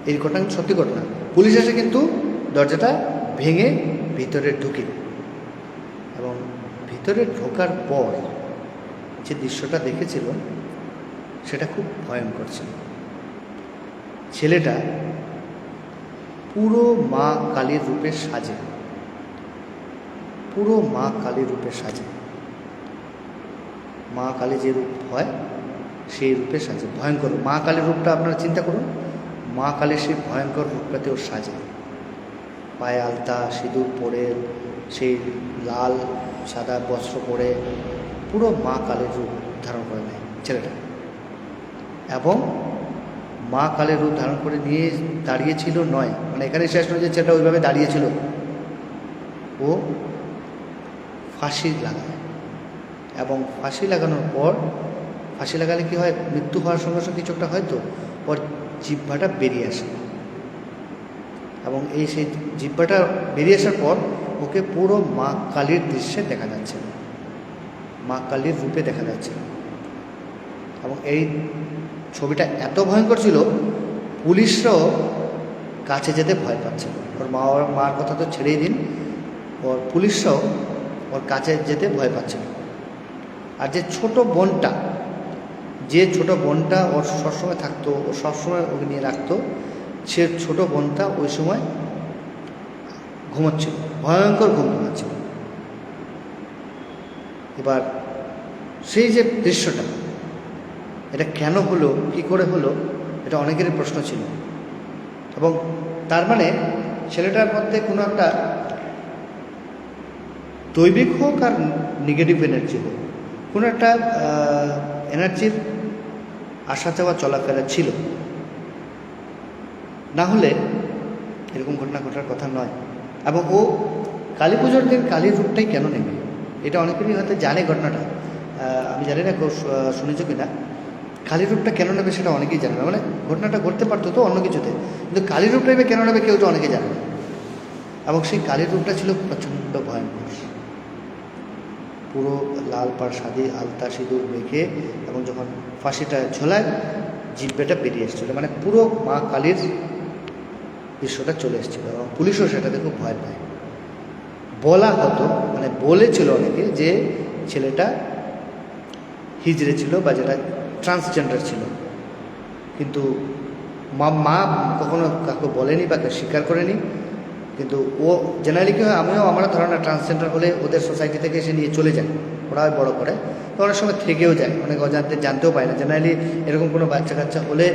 এই ঘটনা সত্যি ঘটনা, পুলিশ এসে কিন্তু দরজাটা ভেঙে ভিতরে ঢুকে, এবং ভিতরে ঢোকার পর যে দৃশ্যটা দেখেছিল সেটা খুব ভয়ঙ্কর ছিল। ছেলেটা পুরো মা কালীর রূপে সাজে, পুরো মা কালীর রূপে সাজে, মা কালী যে রূপ হয় সেই রূপে সাজে, ভয়ঙ্কর। মা কালীর রূপটা আপনারা চিন্তা করুন, মা কালীর সেই ভয়ঙ্কর রূপটাতেও সাজে, পায়ে আলতা সিঁদুর পরে, সেই লাল সাদা বস্ত্র পরে পুরো মা কালীর রূপ ধারণ করে নেয় ছেলেটা। এবং মা কালীর রূপ ধারণ করে নিয়ে দাঁড়িয়েছিল নয়, মানে এখানে শেষ নয় যে ছেলেটা ওইভাবে দাঁড়িয়েছিল, ও ফাঁসি লাগায়। এবং ফাঁসি লাগানোর পর, ফাঁসি লাগালে কী হয়, মৃত্যু হওয়ার সঙ্গে সঙ্গে কিছু একটা হয়তো ওর জিহ্বাটা বেরিয়ে আসে, এবং এই সেই জিহ্বাটা বেরিয়ে আসার পর ওকে পুরো মা কালীর দৃশ্যে দেখা যাচ্ছে, মা কালীর রূপে দেখা যাচ্ছে। এবং এই ছবিটা এত ভয়ঙ্কর ছিল, পুলিশরাও কাছে যেতে ভয় পাচ্ছিল। ওর মার কথা তো ছেড়েই দিন, ওর পুলিশরাও ওর কাছে যেতে ভয় পাচ্ছিল। আর যে ছোট বোনটা ওর সবসময় থাকতো, ও সবসময় ওকে নিয়ে রাখতো, সে ছোট বোনটা ওই সময় ঘুমোচ্ছিল, ভয়ঙ্কর ঘুম ঘুমাচ্ছিল। এবার সেই যে দৃশ্যটা, এটা কেন হলো, কী করে হলো, এটা অনেকেরই প্রশ্ন ছিল। এবং তার মানে ছেলেটার মধ্যে কোনো একটা দৈবিক হোক আর নেগেটিভ এনার্জি হোক, কোনো একটা এনার্জির আসা যাওয়া চলাফেরা ছিল, না হলে এরকম ঘটনা ঘটার কথা নয়। এবং ও কালী পুজোর দিন কালীর রূপটাই কেন নেবে, এটা অনেকেরই হয়তো জানে ঘটনাটা, আমি জানি না কেউ শুনেছ কি না। কালীর রূপটা কেন নেবে সেটা অনেকেই জানে না, মানে ঘটনাটা ঘটতে পারতো তো অন্য কিছুতে, কিন্তু কালীর রূপটা কেন নেবে কেউ তো অনেকে জানে না। এবং সেই কালীর রূপটা ছিল প্রচণ্ড ভয়ঙ্কর, পুরো লাল পাড় সাদে আলতা সিঁদুর মেখে, এবং যখন ফাঁসিটা ঝোলায় জিহ্বাটা বেরিয়ে এসেছিলো, মানে পুরো মা কালীর দৃশ্যটা চলে এসেছিলো। এবং পুলিশও সেটাতে খুব ভয় পায়। বলা হতো, মানে বলেছিল অনেকে যে ছেলেটা হিজড়ে ছিল বা যেটা ট্রান্সজেন্ডার ছিল, কিন্তু মা কখনো কাউকে বলেনি বা স্বীকার করেনি কিন্তু ও জেনারেলি কী হয়, আমরা ধারণা ট্রান্সজেন্ডার হলে ওদের সোসাইটি থেকে এসে নিয়ে চলে যায়, ওরা বড় করে, তো অনেক সময় থেকেও যায়, অনেক অজান্তে জানতেও পায় না। জেনারেলি এরকম কোনো বাচ্চা কাচ্চা হলে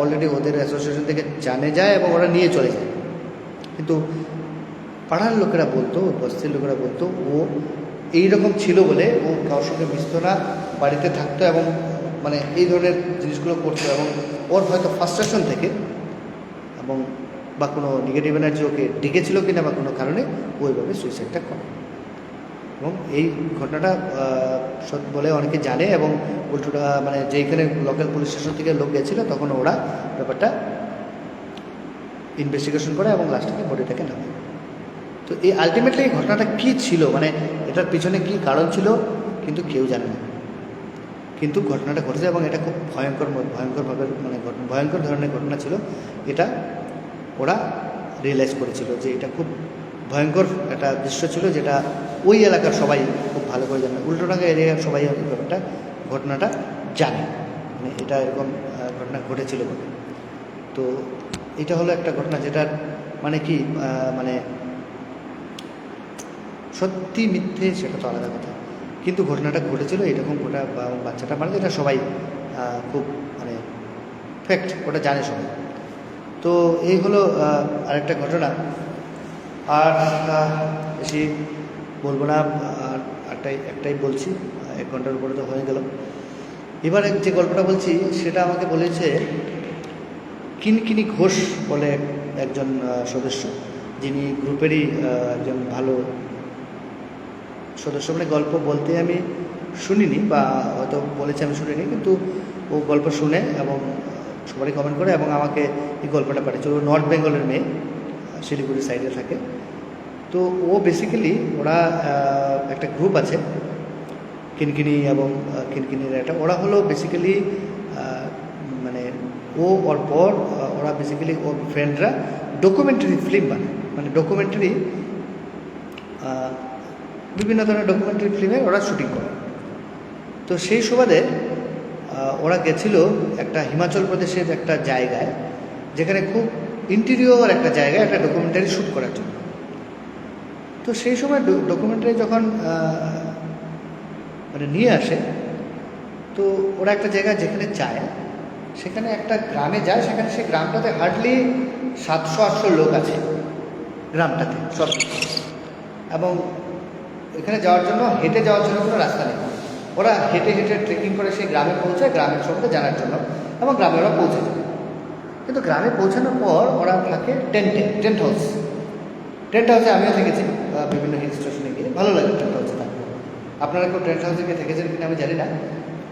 অলরেডি ওদের অ্যাসোসিয়েশন থেকে জানে যায় এবং ওরা নিয়ে চলে যায়। কিন্তু পাড়ার লোকেরা বলতো, বস্তির লোকেরা বলতো ও এইরকম ছিল বলে ও কারোর সঙ্গে মিশতো না, বাড়িতে থাকতো এবং মানে এই ধরনের জিনিসগুলো করতো, এবং ওর হয়তো ফ্রাস্ট্রেশন থেকে এবং বা কোনো নেগেটিভ এনার্জি ওকে ডেকেছিল কিনা বা কোনো কারণে ওইভাবে সুইসাইডটা করে। এবং এই ঘটনাটা বলে অনেকে জানে, এবং উল্টোটা মানে যেখানে লোকাল পুলিশ স্টেশন থেকে লোক গেছিলো তখন ওরা ব্যাপারটা ইনভেস্টিগেশন করে এবং লাস্টে বডিটাকে নামে। তো এই আলটিমেটলি এই ঘটনাটা কী ছিল, মানে এটার পিছনে কী কারণ ছিল কিন্তু কেউ জানে না, কিন্তু ঘটনাটা ঘটেছে এবং এটা খুব ভয়ঙ্করভাবে মানে ভয়ঙ্কর ধরনের ঘটনা ছিল। এটা ওরা রিয়েলাইজ করেছিল যে এটা খুব ভয়ঙ্কর একটা দৃশ্য ছিল, যেটা ওই এলাকার সবাই খুব ভালো করে জানে, উল্টোডাঙ্গা এরিয়ার সবাই এই ব্যাপারটা ঘটনাটা জানে, মানে এটা এরকম ঘটনা ঘটেছিল বলে। তো এটা হলো একটা ঘটনা যেটার মানে কি মানে সত্যি মিথ্যে সেটা তো আলাদা কথা, কিন্তু ঘটনাটা ঘটেছিল এরকম, ওটা বাচ্চাটা মানে এটা সবাই খুব মানে ফ্যাক্ট, ওটা জানে সবাই। তো এই হলো আরেকটা ঘটনা। আর বেশি বলবো না, আর একটাই বলছি, 1 ঘন্টার উপরে তো হয়ে গেল। এবার যে গল্পটা বলছি সেটা আমাকে বলেছে কিনকিনি ঘোষ বলে একজন সদস্য, যিনি গ্রুপেরই একজন ভালো সদস্য। মানে গল্প বলতে আমি শুনিনি, বা হয়তো বলেছে আমি শুনিনি, কিন্তু ও গল্প শুনে এবং সবারই কমেন্ট করে এবং আমাকে এই গল্পটা পাঠিয়েছে। ও নর্থ বেঙ্গলের মেয়ে, শিলিগুড়ি সাইডে থাকে। তো ও বেসিক্যালি ওরা একটা গ্রুপ আছে কিনকিনি এবং কিনকিনির একটা, ওরা হলো বেসিক্যালি মানে ওর পর ওরা বেসিক্যালি ওর ফ্রেন্ডরা ডকুমেন্টারি ফিল্ম বানায়, মানে ডকুমেন্টারি বিভিন্ন ধরনের ডকুমেন্টারি ফিল্মের ওরা শুটিং করে। তো সেই সুবাদে ওরা গেছিল একটা হিমাচল প্রদেশের একটা জায়গায়, যেখানে খুব ইন্টেরিয়র একটা জায়গায় একটা ডকুমেন্টারি শ্যুট করার জন্য। তো সেই সময় ডকুমেন্টারি যখন মানে নিয়ে আসে, তো ওরা একটা জায়গায় যেখানে যায়, সেখানে একটা গ্রামে যায়, সেখানে সেই গ্রামটাতে হার্ডলি 700-800 লোক আছে গ্রামটাতে সব, এবং এখানে যাওয়ার জন্য হেঁটে যাওয়ার জন্য কোনো রাস্তা নেই। ওরা হেঁটে হেঁটে ট্রেকিং করে সেই গ্রামে পৌঁছায় গ্রামের সম্বন্ধে জানার জন্য, এবং গ্রামে ওরা পৌঁছে যায়। কিন্তু গ্রামে পৌঁছানোর পর ওরা থাকে টেন্ট হাউসে আমিও থেকেছি বিভিন্ন হিল স্টেশনে গিয়ে, ভালো লাগে টেন্ট হাউসে থাকতে। আপনারা কেউ টেন্ট হাউসে গিয়ে থেকেছেন কিনা আমি জানি না,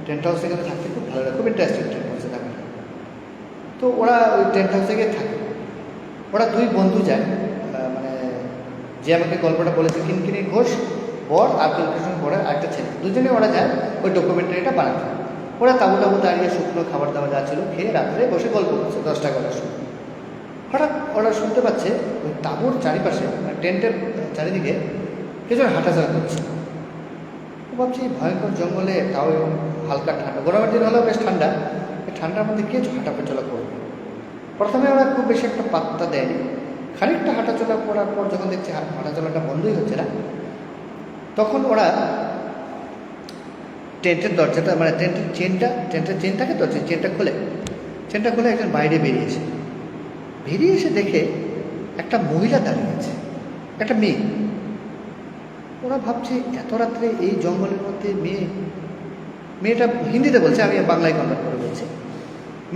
টেন্ট হাউসে গিয়ে থাকতে খুব ভালো লাগে, খুব ইন্টারেস্টিং টেন্ট হাউসে থাকাটা। তো ওরা ওই টেন্ট হাউসে গিয়ে থাকে, ওরা 2 বন্ধু যায়, মানে যে আমাকে গল্পটা বলেছে কিনকিনি ঘোষ বর আর কিনকিনি বরের আরেকটা ছেলে, দুজনে ওরা যায় ওই ডকুমেন্টারিটা বানাতে। ওরা তাবু দাঁড়িয়ে শুকনো খাবার দাবার যা ছিল খেয়ে রাত্রে বসে গল্প করছে 10টা-11টার সময়। হঠাৎ ওরা শুনতে পাচ্ছে ওই তাঁবুর চারিপাশে, মানে টেন্টের চারিদিকে কিছু হাঁটাচলা করছে। ও ভাবছি ভয়ঙ্কর জঙ্গলে, তাও হালকা ঠান্ডা, গরমের দিন হলেও বেশ ঠান্ডা, এই ঠান্ডার মধ্যে কে হাঁটাচলা করবে। প্রথমে ওরা খুব বেশি একটা পাত্তা দেয়নি, খানিকটা হাঁটাচলা করার পর যখন দেখছে হাঁটাচলাটা বন্ধই হচ্ছে না, তখন ওরা টেন্টের দরজাটা, মানে টেন্টের চেনটাকে তো চেনটা খুলে একজন বাইরে বেরিয়ে এসে দেখে একটা মহিলা দাঁড়িয়ে আছে, একটা মেয়ে। ওরা ভাবছে এত রাত্রে এই জঙ্গলের মধ্যে মেয়েটা হিন্দিতে বলছে, আমি বাংলায় কনভার্ট করে বলছি।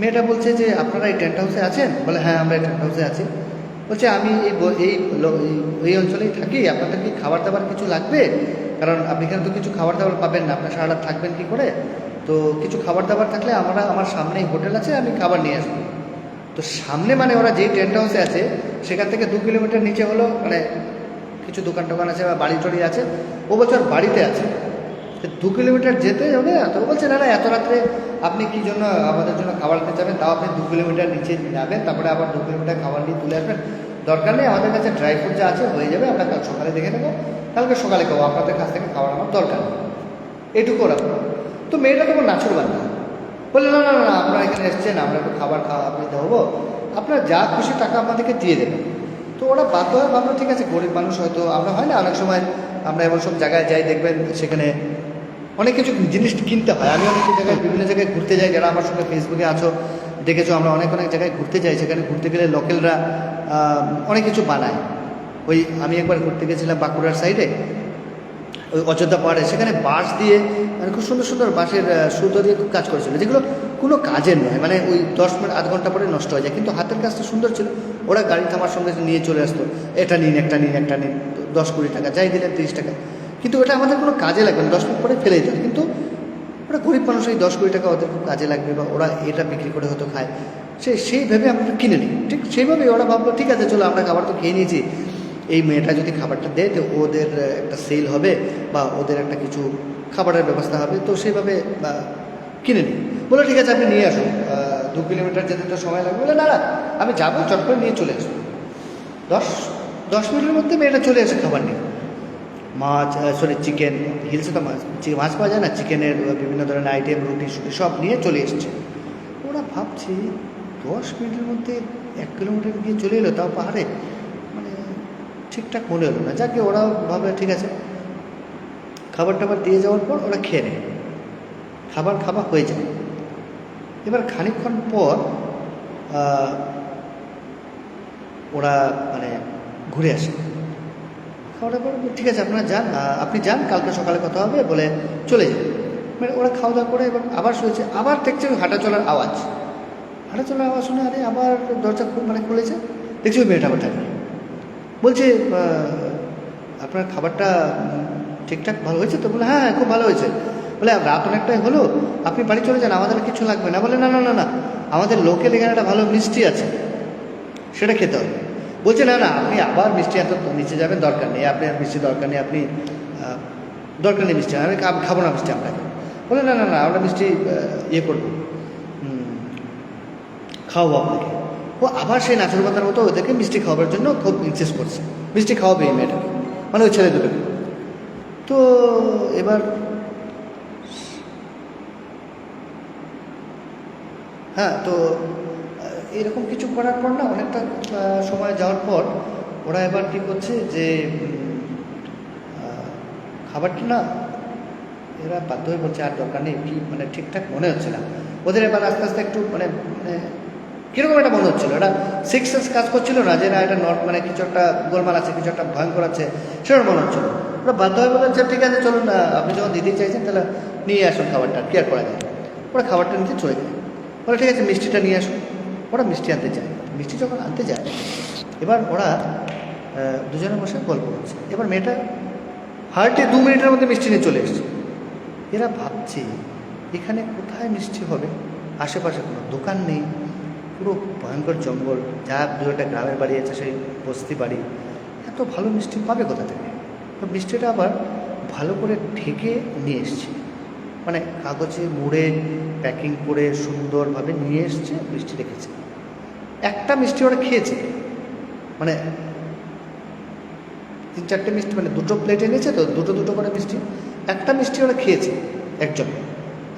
মেয়েটা বলছে যে আপনারা এই টেন্ট হাউসে আছেন? বলে হ্যাঁ আমরা এই টেন্ট হাউসে আছি। বলছে আমি এই অঞ্চলেই থাকি, আপনাদের কি খাবার দাবার কিছু লাগবে? কারণ আপনি এখানে তো কিছু খাবার দাবার পাবেন না, আপনার সারা রাত থাকবেন কী করে? তো কিছু খাবার দাবার থাকলে আমার সামনেই হোটেল আছে, আমি খাবার নিয়ে আসবো। তো সামনে মানে ওরা যেই টেন্ট হাউসে আছে সেখান থেকে 2 কিলোমিটার নিচে হলো মানে কিছু দোকান টোকান আছে বা বাড়ি টড়ি আছে। ও বলছে ওর বাড়িতে আছে, 2 কিলোমিটার যেতে হবে। তো বলছে না এত রাত্রে আপনি কী জন্য আমাদের জন্য খাবার খেতে যাবেন, তাও আপনি 2 কিলোমিটার নিচে যাবেন, তারপরে আবার 2 কিলোমিটার খাবার নিয়ে তুলে আসবেন। দরকার নেই, আমাদের কাছে ড্রাই ফ্রুট যা আছে হয়ে যাবে, আমরা কাল সকালে দেখে নেবো, কালকে সকালে খাবো, আপনাদের কাছ থেকে খাবার আমার দরকার নেই, এটুকু ওরা। তো মেয়েটা তো নাচুর বান্ধা বললে না আপনারা এখানে এসছেন, আমরা একটু খাবার আপনি দেবো, আপনার যা খুশি টাকা আমাদেরকে দিয়ে দেবেন। তো ওরা বাধ্য হয়ে ভাবলো ঠিক আছে গরিব মানুষ হয়তো আমরা হয় না অনেক সময় আমরা এমন সব জায়গায় যাই দেখবেন সেখানে অনেক কিছু জিনিস কিনতে হয়। আমি অনেক জায়গায় বিভিন্ন জায়গায় ঘুরতে যাই, যারা আমার সঙ্গে ফেসবুকে আছো দেখেছো, আমরা অনেক অনেক জায়গায় ঘুরতে যাই, সেখানে ঘুরতে গেলে লোকালরা অনেক কিছু বানায়। ওই আমি একবার ঘুরতে গেছিলাম বাঁকুড়ার সাইডে, ওই অযোধ্যা পাহাড়ে, সেখানে বাঁশ দিয়ে মানে খুব সুন্দর সুন্দর বাঁশের সুতো দিয়ে খুব কাজ করেছিল, যেগুলো কোনো কাজের নয়, মানে ওই 10 মিনিট আধ ঘন্টা পরে নষ্ট হয়ে যায়, কিন্তু হাতের কাজটা সুন্দর ছিল। ওরা গাড়ি থামার সঙ্গে নিয়ে চলে আসতো, এটা নিন একটা নিন একটা নিন, 10-20 টাকা, যাই দিলেন 30 টাকা, কিন্তু ওটা আমাদের কোনো কাজে লাগবে না, 10 মিনিট পরে ফেলে দিত। কিন্তু ওরা গরিব মানুষ, এই 10-20 টাকা ওদের খুব কাজে লাগবে বা ওরা এটা বিক্রি করে হয়তো খায়, সেই ভেবে আমরা কিনে নিই। ঠিক সেইভাবেই ওরা ভাবলো ঠিক আছে চলো আমরা খাবার তো খেয়ে নিয়েছি, এই মেয়েটা যদি খাবারটা দেয় তো ওদের একটা সেল হবে বা ওদের একটা কিছু খাবারের ব্যবস্থা হবে, তো সেইভাবে কিনে নিই। বলে ঠিক আছে আপনি নিয়ে আসুন, 2 কিলোমিটার যেতে তো সময় লাগবে। বলে না না আমি যাবো, চট করে নিয়ে চলে আসবো। 10 মিনিটের মধ্যে মেয়েটা চলে আসে খাবার নিয়ে, মাছ চিকেন, হিলসে তো মাছ পাওয়া যায় না, চিকেনের বিভিন্ন ধরনের আইটেম, রুটি সুটি সব নিয়ে চলে এসেছে। ওরা ভাবছে 10 মিনিটের মধ্যে 1 কিলোমিটার গিয়ে চলে এলো, তাও পাহাড়ে, মানে ঠিকঠাক মনে হলো না। যাকে ওরা ভাবে ঠিক আছে, খাবার টাবার দিয়ে যাওয়ার পর ওরা খেয়ে নেয়, খাবার খাওয়া হয়ে যায়। এবার খানিকক্ষণ পর ওরা মানে ঘুরে আসে, খাওয়াটা পর ঠিক আছে আপনারা যান, আপনি যান, কালকে সকালে কথা হবে বলে চলে যান। মানে ওরা খাওয়া দাওয়া করে এবং আবার শুয়েছে, আবার দেখছে ওই হাঁটা চলার আওয়াজ শুনে আরে আবার দরজা খুলেছে, দেখছি ওই মেয়েটা আবার থাকে, বলছে আপনার খাবারটা ঠিকঠাক ভালো হয়েছে তো? বলে হ্যাঁ খুব ভালো হয়েছে। বলে রাত অনেকটাই হলো, আপনি বাড়ি চলে যান, আমাদের কিছু লাগবে না। বলে না না না না, আমাদের লোকের এখানে একটা ভালো মিষ্টি আছে, সেটা খেতে হবে। বলছে না না আপনি আবার মিষ্টি এত নিচে যাবেন, দরকার নেই, আপনি আর মিষ্টি দরকার নেই, আপনি দরকার নেই মিষ্টি, আমি খাবো না মিষ্টি আপনাকে। বলে না না না আমরা মিষ্টি ইয়ে করবো, খাওয়াবো আপনাকে। ও আবার সেই নাচুর বান্দার মতো ওদেরকে মিষ্টি খাওয়াবার জন্য খুব ইনসিস্ট করছে, মিষ্টি খাওয়াবে এই মেয়েটাকে, মানে ওই ছেলে দুটোকে। তো এবার হ্যাঁ, তো এরকম কিছু করার পর না অনেকটা সময় যাওয়ার পর ওরা এবার কী করছে যে খাবারটা না এরা বাধ্য হয়ে বলছে আর দরকার নেই, কি মানে ঠিকঠাক মনে হচ্ছে না ওদের। এবার আস্তে আস্তে একটু মানে কীরকম একটা মনে হচ্ছিলো, এটা সিক্স সেন্স কাজ করছিল না যে না এটা মানে কিছু একটা গোলমাল আছে, কিছু একটা ভয়ঙ্কর আছে, সেটা মনে হচ্ছিলো। ওরা বাধ্য হয়ে বলেছে ঠিক আছে চলুন না, আপনি যখন দিতেই চাইছেন তাহলে নিয়ে আসুন খাবারটা, কি আর করা যায়। ওরা খাবারটা নিতে চলে যায়, বলে ঠিক আছে মিষ্টিটা নিয়ে আসুন। ওরা মিষ্টি আনতে যায়, মিষ্টি যখন আনতে যায় এবার ওরা দুজনে বসে গল্প করছে। এবার মেয়েটা হার্টে 2 মিনিটের মধ্যে মিষ্টি নিয়ে চলে এসছে। এরা ভাবছে এখানে কোথায় মিষ্টি হবে, আশেপাশে কোনো দোকান নেই, পুরো ভয়ঙ্কর জঙ্গল, যা 2-একটা গ্রামের বাড়ি আছে সেই বস্তি বাড়ি, এত ভালো মিষ্টি পাবে কোথা থেকে? তো মিষ্টিটা আবার ভালো করে ঢেকে নিয়ে এসছে, মানে কাগজে মুড়ে প্যাকিং করে সুন্দরভাবে নিয়ে এসছে, মিষ্টি রেখেছে। একটা মিষ্টি ওরা খেয়েছে, মানে 3-4টে মিষ্টি, মানে 2টো প্লেট এনেছে তো 2টো করে মিষ্টি, একটা মিষ্টি ওরা খেয়েছে একজন,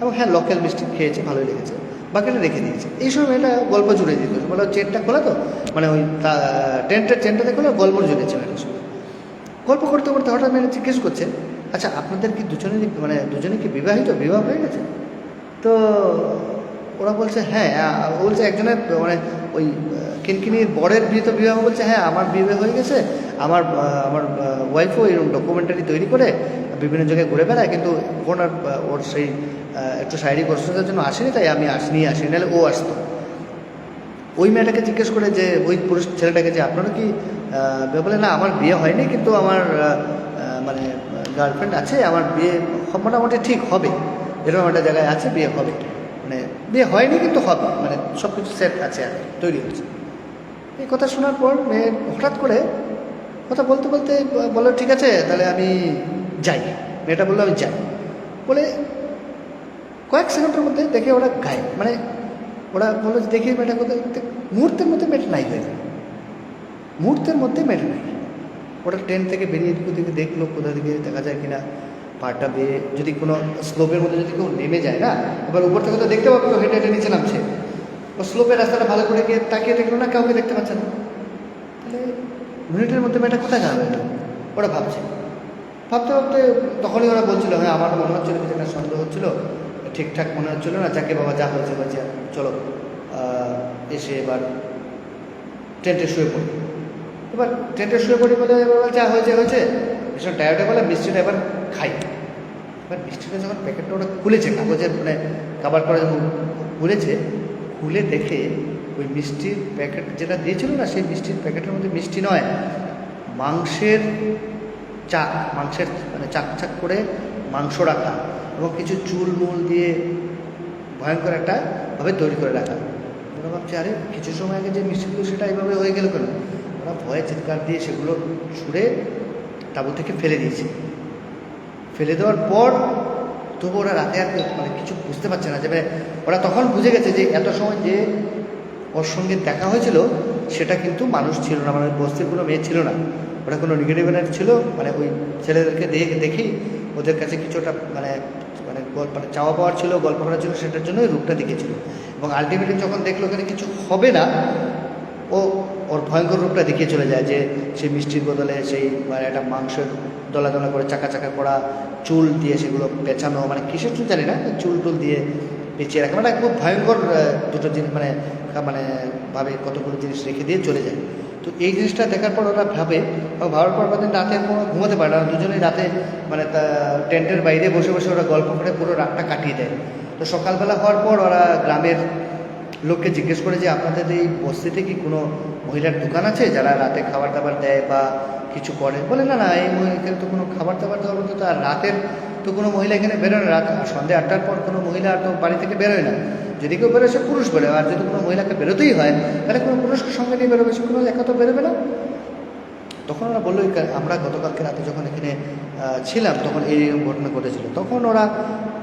এবং হ্যাঁ লোকাল মিষ্টি খেয়েছে, ভালোই লেগেছে, বাকিটা রেখে দিয়েছে। এই সময় এটা গল্প জুড়ে দিত, বলে চেনটা খোলা তো, মানে ওই চেনটাতে খোলা গল্প জুড়েছে। গল্প করতে করতে হঠাৎ মেয়ে জিজ্ঞেস করছে আচ্ছা আপনাদের কি দুজনে কি বিবাহ হয়ে গেছে? তো ওরা বলছে হ্যাঁ, বলছে একজনের মানে ওই কিনকিনির বরের বিবাহ, বলছে হ্যাঁ আমার বিয়ে হয়ে গেছে, আমার ওয়াইফও এরকম ডকুমেন্টারি তৈরি করে বিভিন্ন জায়গায় ঘুরে বেড়ায়, কিন্তু ওর সেই একটু শারীরিক অসুস্থতার জন্য আসেনি, তাই আমি আসিনি, নাহলে ও আসতো। ওই মেয়েটাকে জিজ্ঞেস করে যে ওই পুরুষ ছেলেটাকে যে আপনারা কি বলে না আমার বিয়ে হয়নি, কিন্তু আমার মানে গার্লফ্রেন্ড আছে, আমার বিয়ে মোটামুটি ঠিক হবে, এরকম একটা জায়গায় আছে, বিয়ে হবে, মানে বিয়ে হয়নি কিন্তু হবে, মানে সব কিছু সেট আছে আর তৈরি হচ্ছে। এই কথা শোনার পর মেয়ে হঠাৎ করে কথা বলতে বলতে বললো ঠিক আছে তাহলে আমি যাই। মেয়েটা বললো আমি যাই, বলে কয়েক সেকেন্ডের মধ্যে দেখে ওরা গায়ে, মানে ওরা বললো দেখি মেয়েটা কোথায়, মুহূর্তের মধ্যে মেয়েটা নাই হয়ে যায়, মুহূর্তের মধ্যে মেয়েটা নাই। ওরা ট্রেন থেকে বেরিয়ে দিকে দেখলো কোথা থেকে দেখা যায় কিনা পাটা বেয়ে, যদি কোনো স্লোপের মধ্যে যদি কেউ নেমে যায় না, এবার উপর থেকে তো দেখতে পাবো কেউ হেঁটে হেঁটে নিচে নামছে, ও স্লোপের রাস্তাটা ভালো করে গিয়ে তাকিয়ে দেখলো না, কাউকে দেখতে পাচ্ছে না। তাহলে মিনিটের মধ্যে মেয়েটা কোথায় যাবে এটা ওরা ভাবছে, ভাবতে ভাবতে তখনই ওরা বলছিল হ্যাঁ আমার মনে হচ্ছিলো কিছু একটা সন্দেহ হচ্ছিলো, ঠিকঠাক মনে হচ্ছিলো না, যাকে বাবা যা হয়েছে হয়েছে চলো এসে এবার টেন্টে শুয়ে পড়ি। এবার টেন্টে শুয়ে পড়ি বলে যা হয়েছে হয়েছে, ভীষণ টায়ার্ডে বলে মিষ্টিটা এবার খাই। এবার মিষ্টিটা যখন প্যাকেটটা ওটা খুলেছে, কাগজের মানে কাবার করে যখন খুলেছে, খুলে দেখে ওই মিষ্টির প্যাকেট যেটা দিয়েছিল না, সেই মিষ্টির প্যাকেটের মধ্যে মিষ্টি নয়, মাংসের চাক, মাংসের মানে চাক চাক করে মাংস রাখা এবং কিছু চুল মুল দিয়ে ভয়ঙ্কর একটা ভাবে তৈরি করে রাখা। ওরা ভাবছে আরে কিছু সময় আগে যে মিষ্টিগুলো সেটা এইভাবে হয়ে গেল কেন। ওরা ভয়ে চিৎকার দিয়ে সেগুলো ছুঁড়ে তাঁবু থেকে ফেলে দিয়েছে। ফেলে দেওয়ার পর তবু ওরা রাতে আর মানে কিছু বুঝতে পারছে না, যে ওরা তখন বুঝে গেছে যে এত সময় যে ওর সঙ্গে দেখা হয়েছিল সেটা কিন্তু মানুষ ছিল না, মানে বস্তির কোনো মেয়ে ছিল না, ওটা কোনো নেগেটিভ এনার্জি ছিল। মানে ওই ছেলেদেরকে দেখি ওদের কাছে কিছুটা মানে মানে মানে চাওয়া পাওয়ার ছিল, গল্প করা ছিল, সেটার জন্যই রূপটা দেখেছিল। এবং আলটিমেটলি যখন দেখলো ওখানে কিছু হবে না, ও ওর ভয়ঙ্কর রূপটা দেখিয়ে চলে যায়, যে সেই মিষ্টির বদলে সেই মানে একটা মাংসের দলা দলা করে চাকা চাকা করা চুল দিয়ে সেগুলো পেঁচানো, মানে কিসের চুল জানি না, চুল টুল দিয়ে পেঁচিয়ে রাখা, মানে খুব ভয়ঙ্কর দুটো জিনিস মানে মানে ভাবে কতগুলো জিনিস রেখে দিয়ে চলে যায়। তো এই জিনিসটা দেখার পর ওরা ভাবার পর দিন রাতে কোনো ঘুমাতে পারে না, দুজনেই রাতে মানে টেন্টের বাইরে বসে বসে ওরা গল্প করে পুরো রাতটা কাটিয়ে দেয়। তো সকালবেলা হওয়ার পর ওরা গ্রামের লোককে জিজ্ঞেস করে যে আপনাদের এই বস্তিতে কি কোনো মহিলার দোকান আছে যারা রাতে খাবার দাবার দেয় বা কিছু করে? বলে না না, এই এখানে তো কোনো খাবার দাবার দেওয়ার মতো তো, আর রাতের তো কোনো মহিলা এখানে বেরোয় না, রাত সন্ধ্যে 8টার পর কোনো মহিলা তো বাড়ি থেকে বেরোয় না, যদি কেউ বেরোয় সে পুরুষ বেরোয়, আর যদি কোনো মহিলাকে বেরোতেই হয় তাহলে কোনো পুরুষকে সঙ্গে নিয়ে বেরোবে, সে কোনো একা তো বেরোবে না। তখন ওরা বললো আমরা গতকালকে রাতে যখন এখানে ছিলাম তখন এই ঘটনা ঘটেছিল। তখন ওরা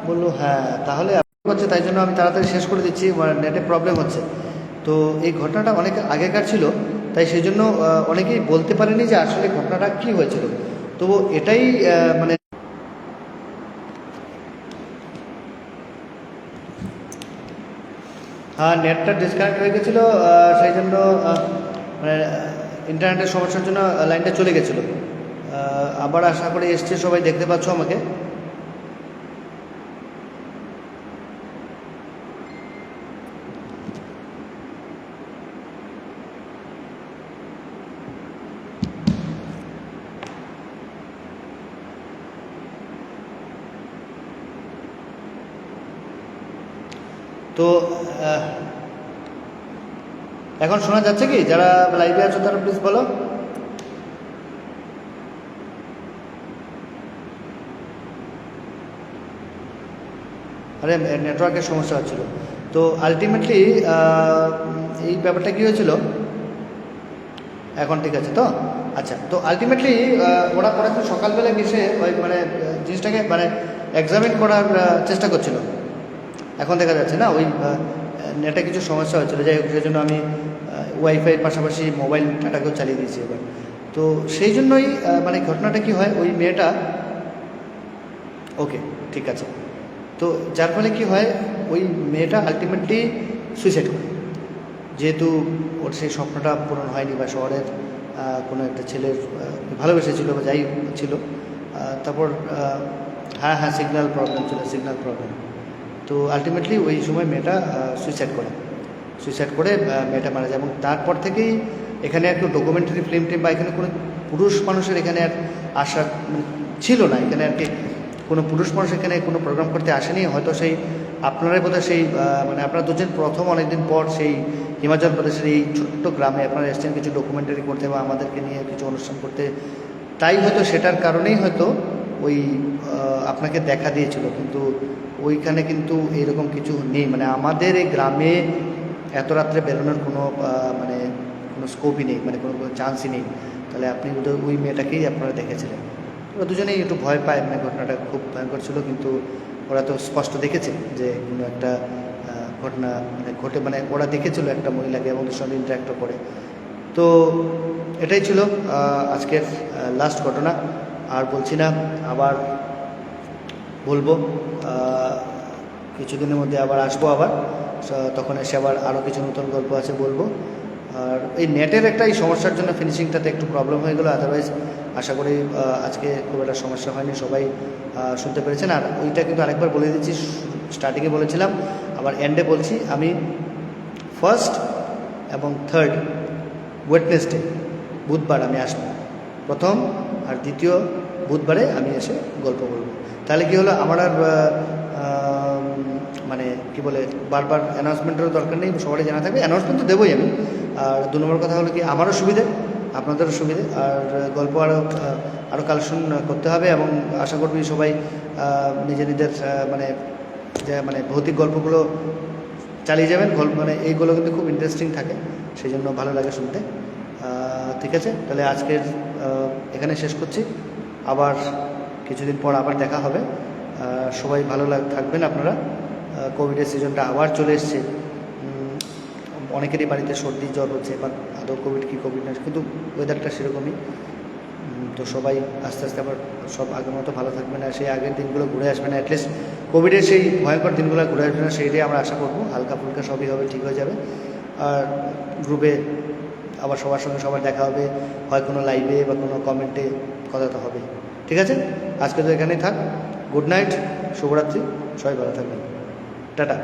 বললো হ্যাঁ তাহলে হচ্ছে, তাই জন্য আমি তাড়াতাড়ি শেষ করে দিচ্ছি, নেটে প্রবলেম হচ্ছে। তো এই ঘটনাটা অনেক আগেকার ছিল, তাই সেই জন্য অনেকেই বলতে পারেনি যে আসলে ঘটনাটা কী হয়েছিল। তো এটাই মানে হ্যাঁ নেটটা ডিসকানেক্ট হয়ে গেছিলো, সেই জন্য মানে ইন্টারনেটের সমস্যার জন্য লাইনটা চলে গেছিলো। আবার আশা করি এসছে, সবাই দেখতে পাচ্ছ আমাকে। তো এখন শোনা যাচ্ছে কি? যারা লাইভে আছো তারা প্লিজ বলো। আরে নেটওয়ার্কের সমস্যা হচ্ছিল। তো আলটিমেটলি এই ব্যাপারটা কী হয়েছিল, এখন ঠিক আছে তো? আচ্ছা, তো আলটিমেটলি ওরা পড়াশোনা সকালবেলা এসে ওই মানে জিনিসটাকে মানে এক্সামিন করার চেষ্টা করছিল। এখন দেখা যাচ্ছে না, ওই নেটে কিছু সমস্যা হচ্ছিলো, যাই হোক সেই জন্য আমি ওয়াইফাইয়ের পাশাপাশি মোবাইল ডাটাকেও চালিয়ে দিয়েছি এবার। তো সেই জন্যই মানে ঘটনাটা কি হয়, ওই মেয়েটা ওকে ঠিক আছে, তো যার ফলে কি হয় ওই মেয়েটা আলটিমেটলি সুইসাইড করে, যেহেতু ওর সেই স্বপ্নটা পূরণ হয়নি, বা শহরের কোনো একটা ছেলের ভালোবেসেছিল বা যাই ছিল, তারপর হ্যাঁ সিগন্যাল প্রবলেম ছিল, সিগন্যাল প্রবলেম। তো আলটিমেটলি ওই সময় মেয়েটা সুইসাইড করে মেয়েটা মারা যায়। এবং তারপর থেকেই এখানে আর কেউ ডকুমেন্টারি ফিল্ম টিম বা এখানে কোনো পুরুষ মানুষের এখানে আর আসার ছিল না, এখানে আর কি কোনো পুরুষ মানুষ এখানে কোনো প্রোগ্রাম করতে আসেনি। হয়তো সেই আপনারাই বোধহয় সেই মানে আপনারা দুজন প্রথম অনেকদিন পর সেই হিমাচল প্রদেশের এই ছোট্ট গ্রামে আপনারা এসেছেন কিছু ডকুমেন্টারি করতে বা আমাদেরকে নিয়ে কিছু অনুষ্ঠান করতে, তাই হয়তো সেটার কারণেই হয়তো ওই আপনাকে দেখা দিয়েছিল। কিন্তু ওইখানে কিন্তু এরকম কিছু নেই, মানে আমাদের এই গ্রামে এত রাত্রে বেরোনোর কোনো মানে কোনো স্কোপই নেই, মানে কোনো চান্সই নেই। তাহলে আপনি ওই মেয়েটাকেই আপনারা দেখেছিলেন। ওরা দুজনেই একটু ভয় পায়, মানে ঘটনাটা খুব ভয়ঙ্কর ছিল, কিন্তু ওরা তো স্পষ্ট দেখেছে যে কোনো একটা ঘটনা মানে ঘটে, মানে ওরা দেখেছিল একটা মহিলাকে এবং ওদের সঙ্গে ইন্টারাক্ট করে। তো এটাই ছিল আজকের লাস্ট ঘটনা। আর বলছি না, আবার বলবো কিছুদিনের মধ্যে আবার আসবো, আবার তখন এসে আবার আরও কিছু নতুন গল্প আছে বলবো। আর এই নেটের একটা এই সমস্যার জন্য ফিনিশিংটাতে একটু প্রবলেম হয়ে গেলো, আদারওয়াইজ আশা করি আজকে খুব একটা সমস্যা হয়নি, সবাই শুনতে পেরেছেন। আর ওইটা কিন্তু আরেকবার বলে দিচ্ছি, স্টার্টিংয়ে বলেছিলাম আবার এন্ডে বলছি, আমি ফার্স্ট এবং থার্ড ওয়েডনেসডে বুধবার আমি আসবো, প্রথম আর দ্বিতীয় বুধবারে আমি এসে গল্প বলবো। তাহলে কি হলো, আমার আর মানে কি বলে বারবার অ্যানাউন্সমেন্টেরও দরকার নেই, সবারই জানা থাকবে, অ্যানাউন্সমেন্ট তো দেবোই আমি। আর 2 নম্বর কথা হলো কি, আমারও সুবিধে আপনাদেরও সুবিধে, আর গল্প আরও কালেকশন করতে হবে এবং আশা করবি সবাই নিজেদের মানে ভৌতিক গল্পগুলো চালিয়ে যাবেন। মানে এইগুলো কিন্তু খুব ইন্টারেস্টিং থাকে, সেই জন্য ভালো লাগে শুনতে। ঠিক আছে, তাহলে আজকের এখানে শেষ করছি, আবার কিছুদিন পর আবার দেখা হবে। সবাই ভালো থাকবেন আপনারা। কোভিডের সিজনটা আবার চলে এসছে, অনেকেরই বাড়িতে সর্দি জ্বর হচ্ছে, বা আদৌ কোভিড কি কোভিড না, কিন্তু ওয়েদারটা সেরকমই। তো সবাই আস্তে আস্তে আবার সব আগের মতো ভালো থাকবে না, সেই আগের দিনগুলো ঘুরে আসবে না, অ্যাটলিস্ট কোভিডের সেই ভয়ঙ্কর দিনগুলো ঘুরে আসবে না, সেইটাই আমরা আশা করবো। হালকা ফুলকা সবই হবে, ঠিক হয়ে যাবে। আর গ্রুপে আবার সবার সঙ্গে সবার দেখা হবে, হয় কোনো লাইভে বা কোনো কমেন্টে কথা তো হবে। ঠিক আছে, আজকে তো এখানেই থাক। গুড নাইট, শুভরাত্রি, সবাই ভালো থাকবেন, টাটা।